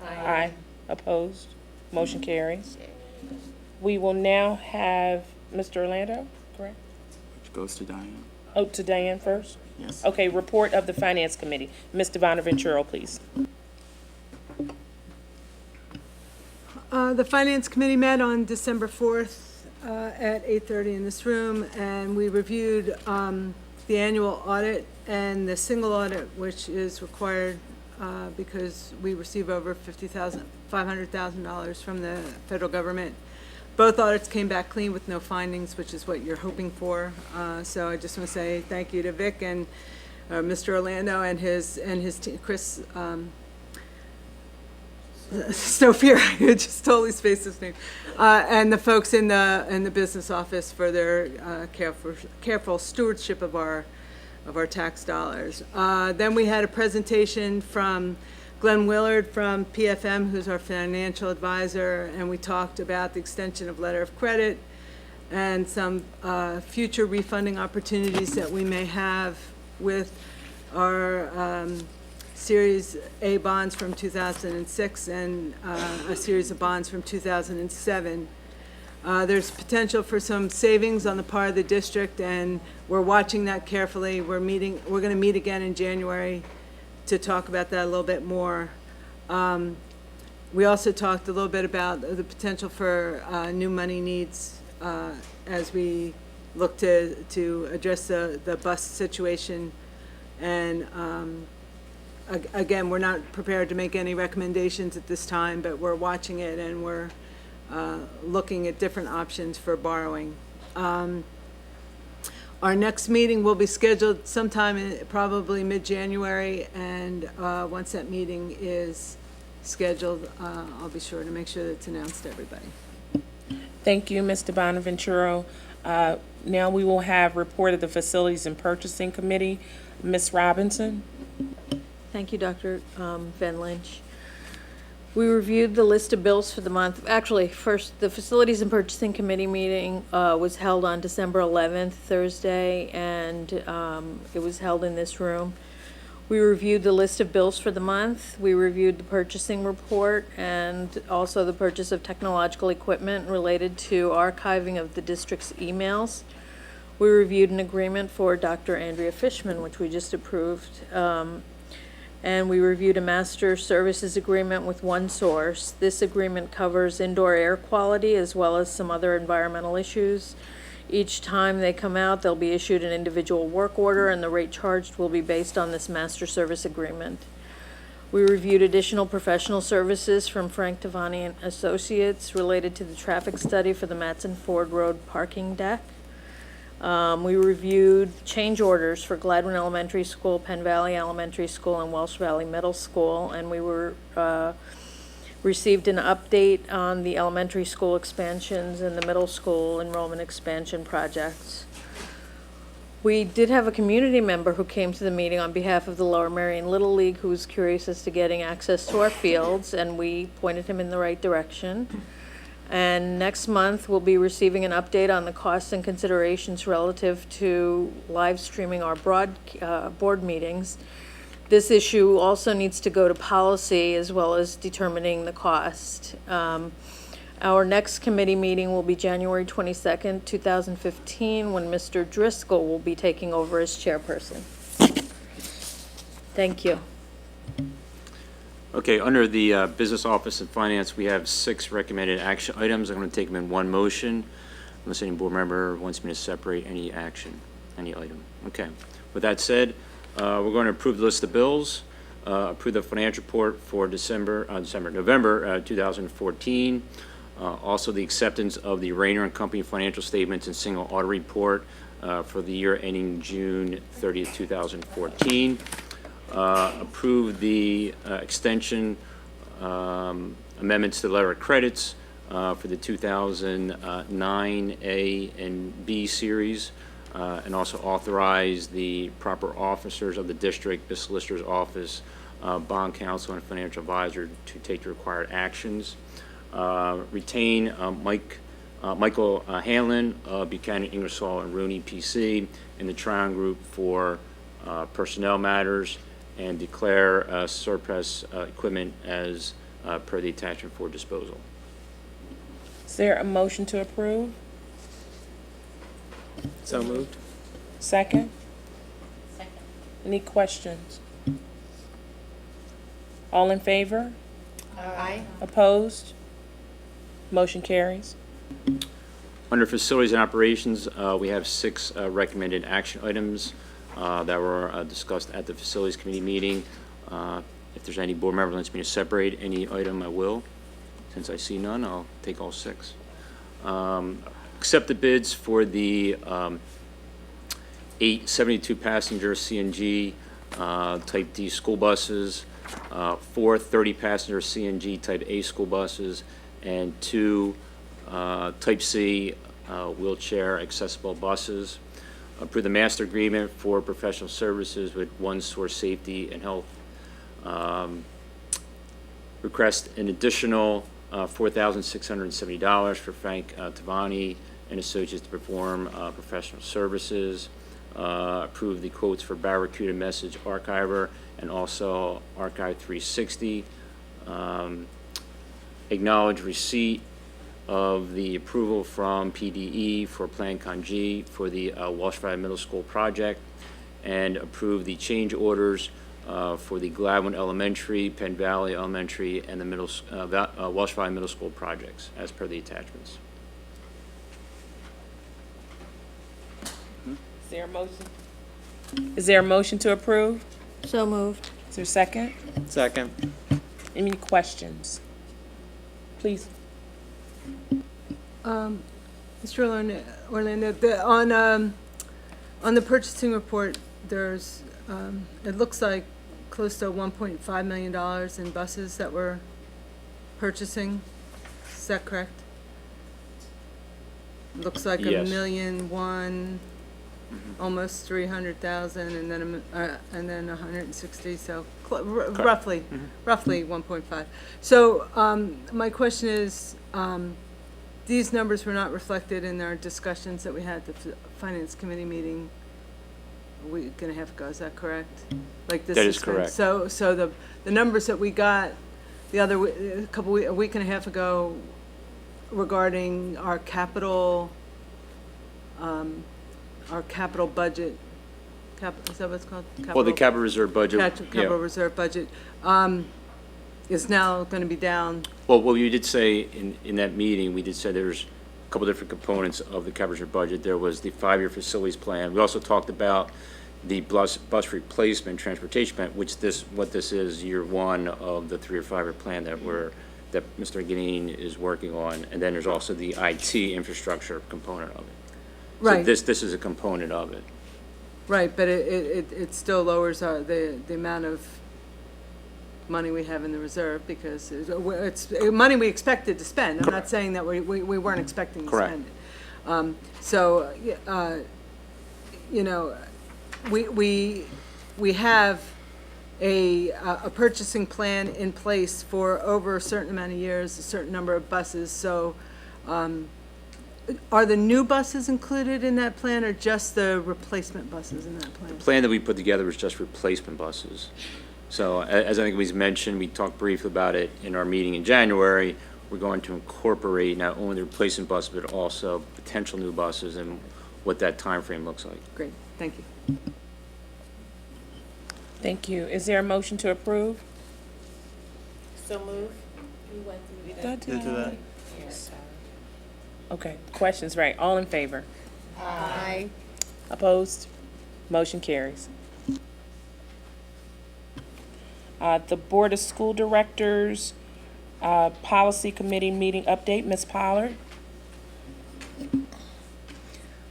Aye. Opposed? Motion carries. We will now have Mr. Orlando, correct? Which goes to Diane. Oh, to Diane first? Yes. Okay, report of the Finance Committee. Ms. Devonna Ventura, please. The Finance Committee met on December 4th at 8:30 in this room, and we reviewed the annual audit and the single audit, which is required because we receive over $500,000 from the federal government. Both audits came back clean with no findings, which is what you're hoping for. So I just want to say thank you to Vic and Mr. Orlando and his team, Chris Snowfier. I just totally spaced his name, and the folks in the business office for their careful stewardship of our tax dollars. Then we had a presentation from Glenn Willard from PFM, who's our financial advisor, and we talked about the extension of letter of credit and some future refunding opportunities that we may have with our Series A bonds from 2006 and a series of bonds from 2007. There's potential for some savings on the part of the district, and we're watching that carefully. We're going to meet again in January to talk about that a little bit more. We also talked a little bit about the potential for new money needs as we look to address the bus situation. And again, we're not prepared to make any recommendations at this time, but we're watching it and we're looking at different options for borrowing. Our next meeting will be scheduled sometime probably mid-January, and once that meeting is scheduled, I'll be sure to make sure that it's announced to everybody. Thank you, Mr. Bonaventuro. Now we will have report of the Facilities and Purchasing Committee. Ms. Robinson. Thank you, Dr. Van Lynch. We reviewed the list of bills for the month. Actually, first, the Facilities and Purchasing Committee meeting was held on December 11th, Thursday, and it was held in this room. We reviewed the list of bills for the month. We reviewed the purchasing report and also the purchase of technological equipment related to archiving of the district's emails. We reviewed an agreement for Dr. Andrea Fishman, which we just approved. And we reviewed a master services agreement with OneSource. This agreement covers indoor air quality as well as some other environmental issues. Each time they come out, they'll be issued an individual work order, and the rate charged will be based on this master service agreement. We reviewed additional professional services from Frank Tavani and Associates related to the traffic study for the Matson Ford Road parking deck. We reviewed change orders for Gladwin Elementary School, Penn Valley Elementary School, and Welsh Valley Middle School, and we received an update on the elementary school expansions and the middle school enrollment expansion projects. We did have a community member who came to the meeting on behalf of the Lower Merion Little League who was curious as to getting access to our fields, and we pointed him in the right direction. And next month, we'll be receiving an update on the costs and considerations relative to live streaming our board meetings. This issue also needs to go to policy as well as determining the cost. Our next committee meeting will be January 22nd, 2015, when Mr. Driscoll will be taking over as chairperson. Thank you. Okay, under the Business Office and Finance, we have 6 recommended action items. I'm going to take them in one motion, unless any board member wants me to separate any action, any item. Okay, with that said, we're going to approve the list of bills, approve the financial report for November 2014, also the acceptance of the Rayner and Company financial statements and single audit report for the year ending June 30th, 2014. Approve the extension amendments to the letter of credits for the 2009 A and B series, and also authorize the proper officers of the district, the solicitor's office, bond counsel, and financial advisor to take the required actions. Retain Michael Hanlon, Buchanan, Ingersoll, and Rooney, PC, in the Tryon Group for personnel matters, and declare surplus equipment as per the attachment for disposal. Is there a motion to approve? So moved. Second? Second. Any questions? All in favor? Aye. Opposed? Motion carries. Under Facilities and Operations, we have 6 recommended action items that were discussed at the Facilities Committee meeting. If there's any board member that wants me to separate any item, I will. Since I see none, I'll take all 6. Accept the bids for the 8 72-passenger CNG Type D school buses, 4 30-passenger CNG Type A school buses, and 2 Type C wheelchair accessible buses. Approve the master agreement for professional services with OneSource Safety and Health. Request an additional $4,670 for Frank Tavani and Associates to perform professional services. Approve the quotes for Barracuda Message Archiver and also Archive 360. Acknowledge receipt of the approval from PDE for Plan Con G for the Walsh Valley Middle School project, and approve the change orders for the Gladwin Elementary, Penn Valley Elementary, and the Walsh Valley Middle School projects as per the attachments. Is there a motion? Is there a motion to approve? So moved. Is there a second? Second. Any questions? Please. Mr. Orlando, on the purchasing report, there's, it looks like close to $1.5 million in buses that we're purchasing. Is that correct? Looks like Yes. $1,000,001, almost 300,000, and then 160. So roughly 1.5. So my question is, these numbers were not reflected in our discussions that we had at the Finance Committee meeting a week and a half ago. Is that correct? Like this That is been- correct. So the numbers that we got a week and a half ago regarding our capital budget, is that what it's called? Well, the capital reserve budget. Capital reserve budget, is now going to be down. Well, what we did say in that meeting, we did say there's a couple different components of the capital reserve budget. There was the 5-year facilities plan. We also talked about the bus replacement transportation plan, what this is, year one of the 3 or 5-year plan that Mr. Ganine is working on. And then there's also the IT infrastructure component of it. Right. So this is a component of it. Right, but it still lowers the amount of money we have in the reserve, because it's money we expected to spend. I'm not saying that we weren't expecting to Correct. spend it. So, you know, we have a purchasing plan in place for over a certain amount of years, a certain number of buses. So are the new buses included in that plan, or just the replacement buses in that plan? The plan that we put together was just replacement buses. So as I think was mentioned, we talked briefly about it in our meeting in January. We're going to incorporate not only the replacement bus, but also potential new buses and what that time frame looks like. Great, thank you. Thank you. Is there a motion to approve? So moved. Yes. Okay, questions, right. All in favor? Aye. Opposed? Motion carries. The Board of School Directors, Policy Committee meeting update, Ms. Pollard.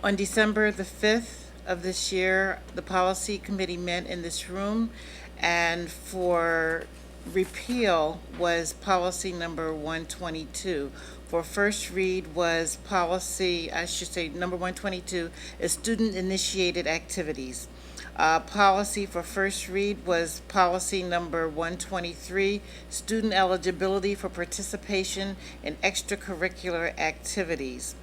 On December the 5th of this year, the Policy Committee met in this room, and for repeal was policy number 122. For first read was policy, I should say, number 122 is student-initiated activities. Policy for first read was policy number 123, student eligibility for participation in extracurricular activities.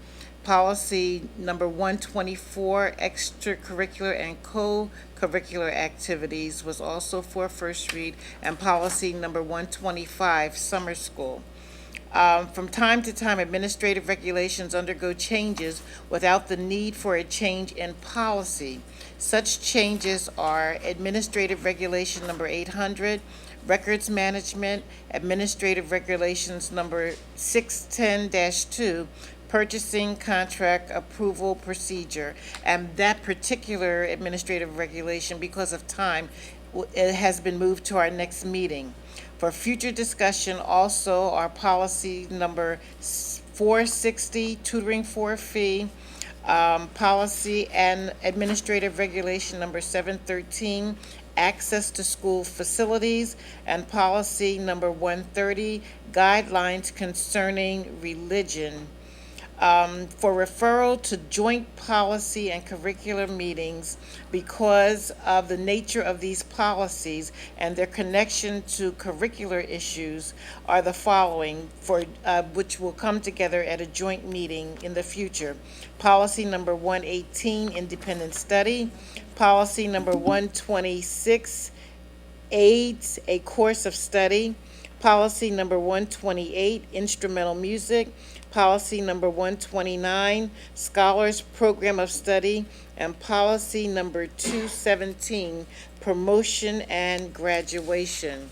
Policy number 124, extracurricular and co-curricular activities, was also for first read, and policy number 125, summer school. From time to time, administrative regulations undergo changes without the need for a change in policy. Such changes are Administrative Regulation Number 800, Records Management, Administrative Regulations Number 610-2, Purchasing Contract Approval Procedure. And that particular administrative regulation, because of time, it has been moved to our next meeting. For future discussion, also our policy number 460, tutoring for a fee, policy and administrative regulation number 713, access to school facilities, and policy number 130, guidelines concerning religion. For referral to joint policy and curricular meetings because of the nature of these policies and their connection to curricular issues are the following, which will come together at a joint meeting in the future. Policy number 118, independent study. Policy number 126, AIDS, a course of study. Policy number 128, instrumental music. policy number 129, scholars program of study, and policy number 217, promotion and graduation.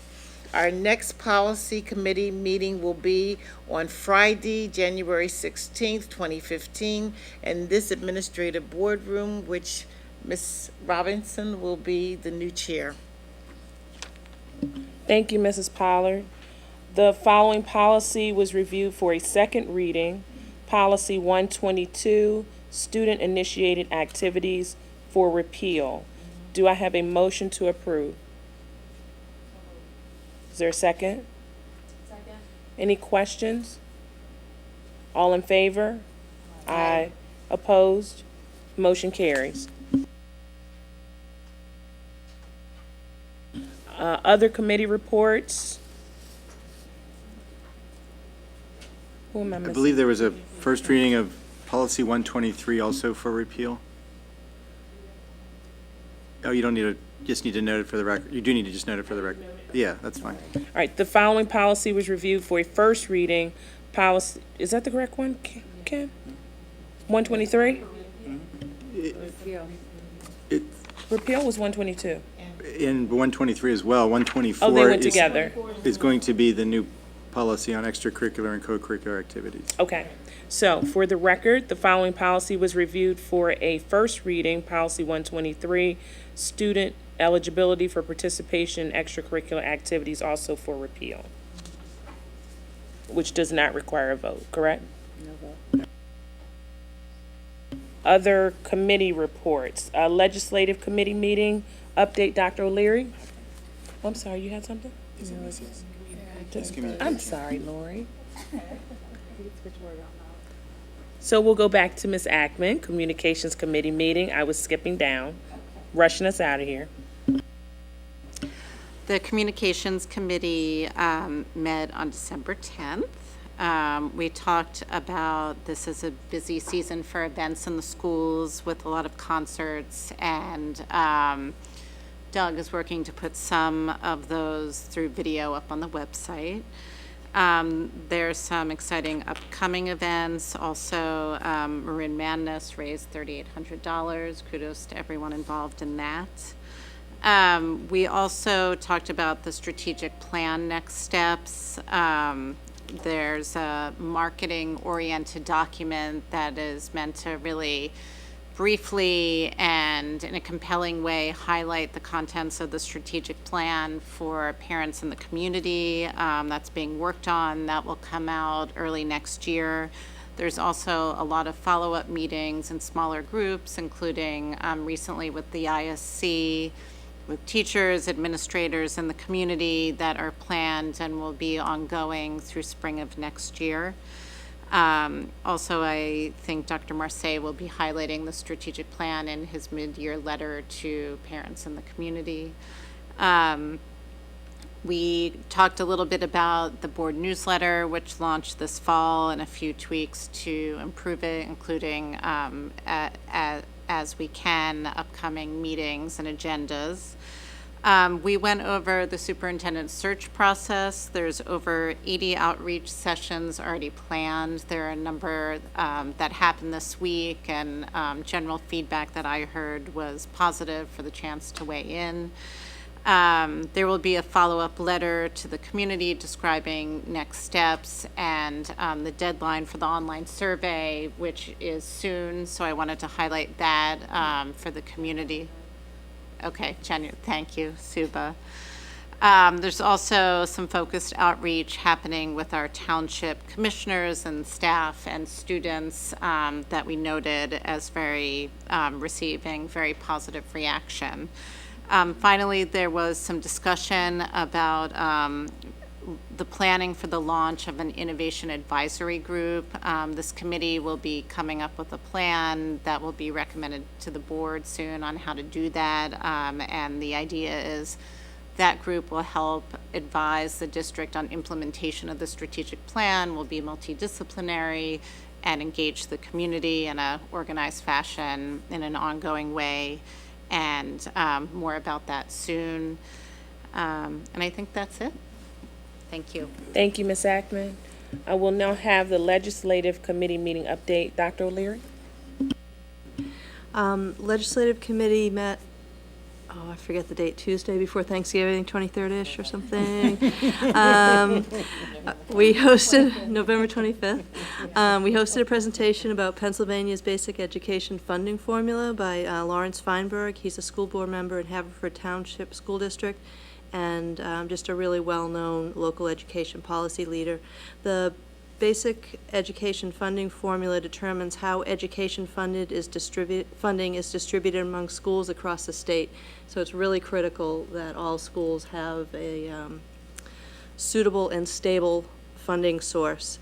Our next policy committee meeting will be on Friday, January 16th, 2015, in this administrative boardroom, which Ms. Robinson will be the new chair. Thank you, Mrs. Pollard. The following policy was reviewed for a second reading. Policy 122, student-initiated activities for repeal. Do I have a motion to approve? Is there a second? Second. Any questions? All in favor? Aye. Opposed? Motion carries. Other committee reports? Who am I I missing? believe there was a first reading of policy 123 also for repeal. Oh, you don't need to, just need to note it for the record. You do need to just note it for the record. Yeah, that's fine. All right, the following policy was reviewed for a first reading. Policy, is that the correct one, Ken? 123? Repeal was 122. In 123 as well, 124 Oh, they went is- together. is going to be the new policy on extracurricular and co-curricular activities. Okay, so for the record, the following policy was reviewed for a first reading, policy 123, student eligibility for participation in extracurricular activities, also for repeal, which does not require a vote, correct? No vote. Other committee reports, legislative committee meeting, update, Dr. O'Leary? I'm sorry, you had something? I'm sorry, Lori. So we'll go back to Ms. Ackman, Communications Committee meeting. I was skipping down, rushing us out of here. The Communications Committee met on December 10th. We talked about this is a busy season for events in the schools with a lot of concerts, and Doug is working to put some of those through video up on the website. There's some exciting upcoming events. Also, Marin Madness raised $3,800. Kudos to everyone involved in that. We also talked about the strategic plan next steps. There's a marketing-oriented document that is meant to really briefly and in a compelling way highlight the contents of the strategic plan for parents in the community. That's being worked on. That will come out early next year. There's also a lot of follow-up meetings in smaller groups, including recently with the ISC, with teachers, administrators in the community that are planned and will be ongoing through spring of next year. Also, I think Dr. Marseille will be highlighting the strategic plan in his mid-year letter to parents in the community. We talked a little bit about the board newsletter, which launched this fall, and a few tweaks to improve it, including as we can, upcoming meetings and agendas. We went over the superintendent search process. There's over 80 outreach sessions already planned. There are a number that happened this week, and general feedback that I heard was positive for the chance to weigh in. There will be a follow-up letter to the community describing next steps and the deadline for the online survey, which is soon, so I wanted to highlight that for the community. Okay, thank you, Suba. There's also some focused outreach happening with our township commissioners and staff and students that we noted as receiving very positive reaction. Finally, there was some discussion about the planning for the launch of an innovation advisory group. This committee will be coming up with a plan that will be recommended to the board soon on how to do that. And the idea is that group will help advise the district on implementation of the strategic plan, will be multidisciplinary, and engage the community in an organized fashion in an ongoing way. And more about that soon. And I think that's it. Thank you. Thank you, Ms. Ackman. I will now have the Legislative Committee meeting update. Dr. O'Leary? Legislative Committee met, oh, I forget the date, Tuesday before Thanksgiving, 23rd-ish or something. We hosted, November 25th, we hosted a presentation about Pennsylvania's basic education funding formula by Lawrence Feinberg. He's a school board member in Haverford Township School District and just a really well-known local education policy leader. The basic education funding formula determines how education funding is distributed among schools across the state. So it's really critical that all schools have a suitable and stable funding source.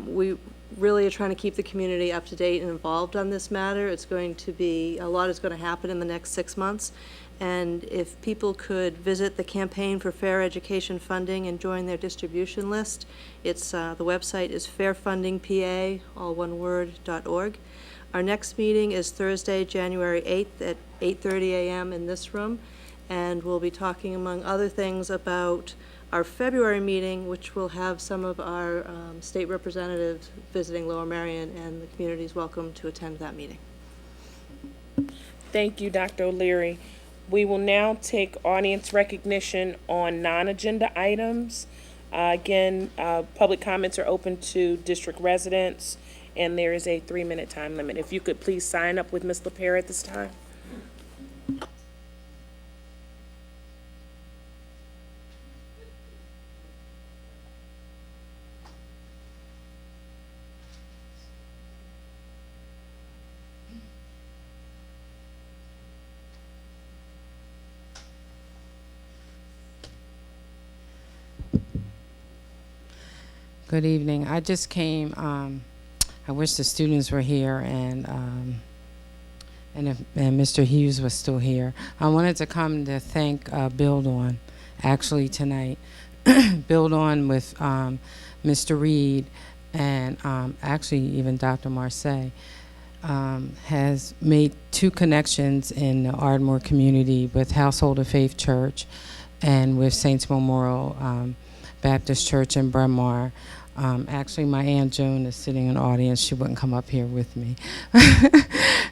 We really are trying to keep the community up to date and involved on this matter. It's going to be, a lot is going to happen in the next 6 months. And if people could visit the Campaign for Fair Education Funding and join their distribution list, it's the website is fairfundingpa, all one word, .org. Our next meeting is Thursday, January 8th at 8:30 a.m. in this room, and we'll be talking, among other things, about our February meeting, which will have some of our state representatives visiting Lower Merion, and the community is welcome to attend that meeting. Thank you, Dr. O'Leary. We will now take audience recognition on non-agenda items. Again, public comments are open to district residents, and there is a 3-minute time limit. If you could please sign up with Ms. LaPere at this time. Good evening. I just came, I wish the students were here and Mr. Hughes was still here. I wanted to come to thank Build On, actually tonight. Build On with Mr. Reed and actually even Dr. Marseille has made 2 connections in the Ardmore community with Household of Faith Church and with Saints Memorial Baptist Church in Bryn Mawr. Actually, my Aunt Joan is sitting in the audience. She wouldn't come up here with me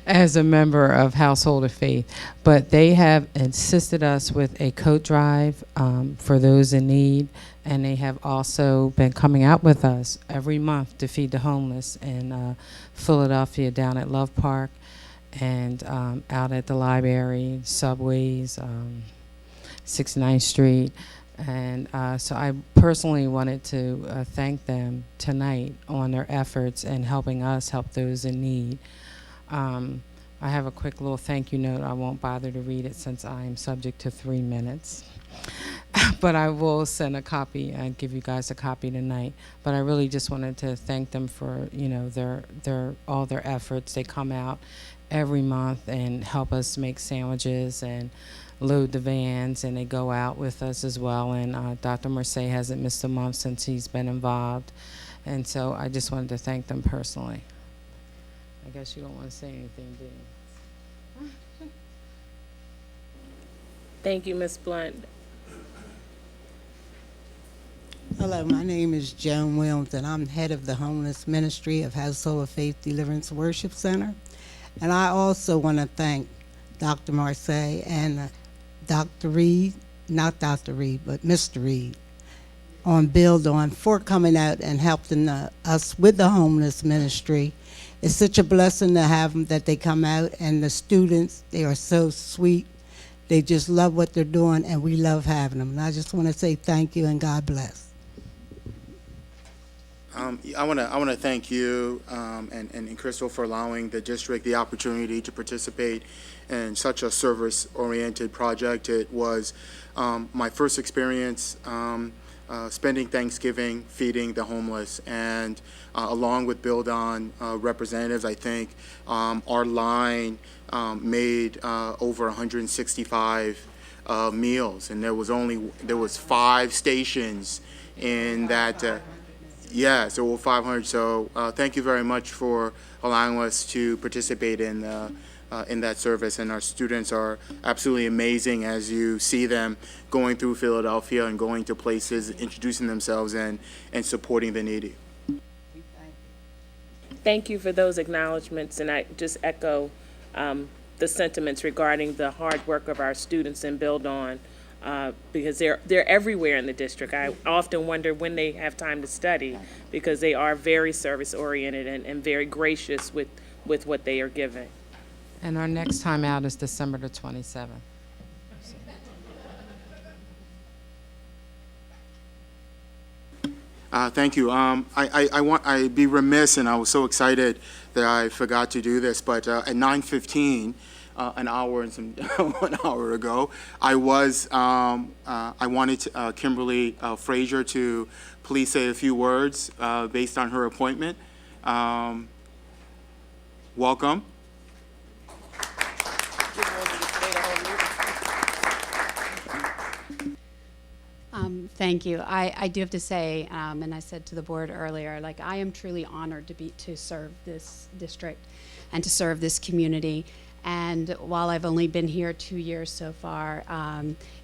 as a member of Household of Faith. But they have assisted us with a coat drive for those in need, and they have also been coming out with us every month to feed the homeless in Philadelphia, down at Love Park, and out at the library, Subways, 69th Street. And so I personally wanted to thank them tonight on their efforts in helping us help those in need. I have a quick little thank you note. I won't bother to read it since I am subject to 3 minutes. But I will send a copy and give you guys a copy tonight. But I really just wanted to thank them for, you know, all their efforts. They come out every month and help us make sandwiches and load the vans, and they go out with us as well. And Dr. Marseille hasn't missed a month since he's been involved. And so I just wanted to thank them personally. I guess you don't want to say anything, do you? Thank you, Ms. Blunt. Hello, my name is Joan Williams, and I'm head of the Homeless Ministry of Household of Faith Deliverance Worship Center. And I also want to thank Dr. Marseille and Dr. Reed, not Dr. Reed, but Mr. Reed, on Build On for coming out and helping us with the homeless ministry. It's such a blessing to have them, that they come out, and the students, they are so sweet. They just love what they're doing, and we love having them. And I just want to say thank you and God bless. I want to thank you and Crystal for allowing the district the opportunity to participate in such a service-oriented project. It was my first experience spending Thanksgiving feeding the homeless, and along with Build On representatives, I think our line made over 165 meals, and there was 5 stations in that. Yeah, so we're 500. So thank you very much for allowing us to participate in that service. And our students are absolutely amazing as you see them going through Philadelphia and going to places, introducing themselves and supporting the needy. Thank you for those acknowledgments, and I just echo the sentiments regarding the hard work of our students and build on, because they're everywhere in the district. I often wonder when they have time to study, because they are very service-oriented and very gracious with what they are giving. And our next time out is December the 27th. Thank you. I'd be remiss, and I was so excited that I forgot to do this, but at 9:15, an hour and some 1 hour ago, I wanted Kimberly Frazier to please say a few words based on her appointment. Welcome. Thank you. I do have to say, and I said to the board earlier, like, I am truly honored to serve this district and to serve this community. And while I've only been here 2 years so far,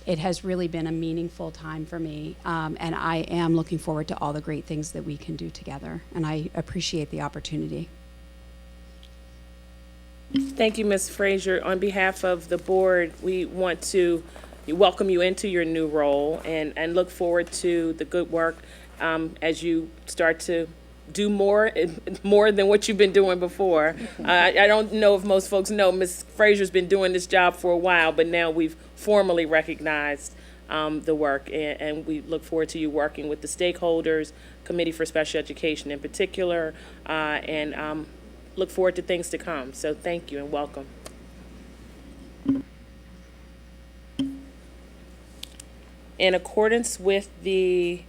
it has really been a meaningful time for me. And I am looking forward to all the great things that we can do together. And I appreciate the opportunity. Thank you, Ms. Frazier. On behalf of the board, we want to welcome you into your new role and look forward to the good work as you start to do more than what you've been doing before. I don't know if most folks know, Ms. Frazier's been doing this job for a while, but now we've formally recognized the work, and we look forward to you working with the stakeholders, Committee for Special Education in particular, and look forward to things to come. So thank you and welcome. In accordance with the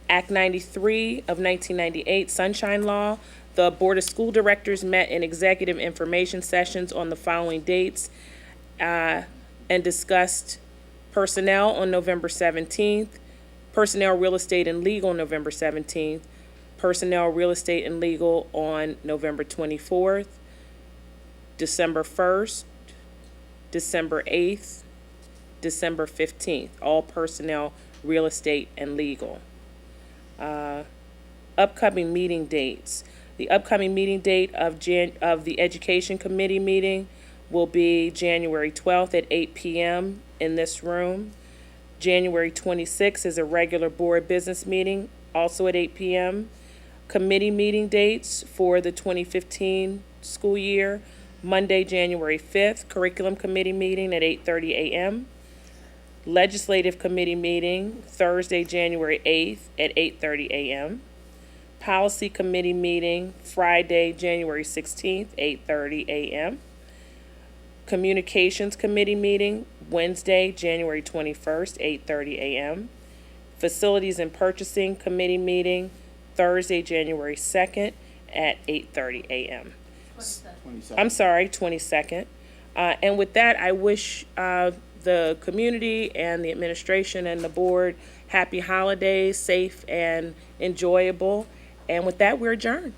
Act 93 of 1998 Sunshine Law, the Board of School Directors met in executive information sessions on the following dates and discussed personnel on November 17th, personnel, real estate, and legal on November 17th, personnel, real estate, and legal on November 24th, December 1st, December 8th, December 15th, all personnel, real estate, and legal. Upcoming meeting dates. The upcoming meeting date of the Education Committee meeting will be January 12th at 8 p.m. in this room. January 26th is a regular board business meeting, also at 8 p.m. Committee meeting dates for the 2015 school year: Monday, January 5th, Curriculum Committee meeting at 8:30 a.m. Legislative Committee meeting, Thursday, January 8th at 8:30 a.m. Policy Committee meeting, Friday, January 16th, 8:30 a.m. Communications Committee meeting, Wednesday, January 21st, 8:30 a.m. Facilities and Purchasing Committee meeting, Thursday, January 2nd at 8:30 a.m. 22nd. I'm sorry, 22nd. And with that, I wish the community and the administration and the board happy holidays, safe and enjoyable. And with that, we're adjourned.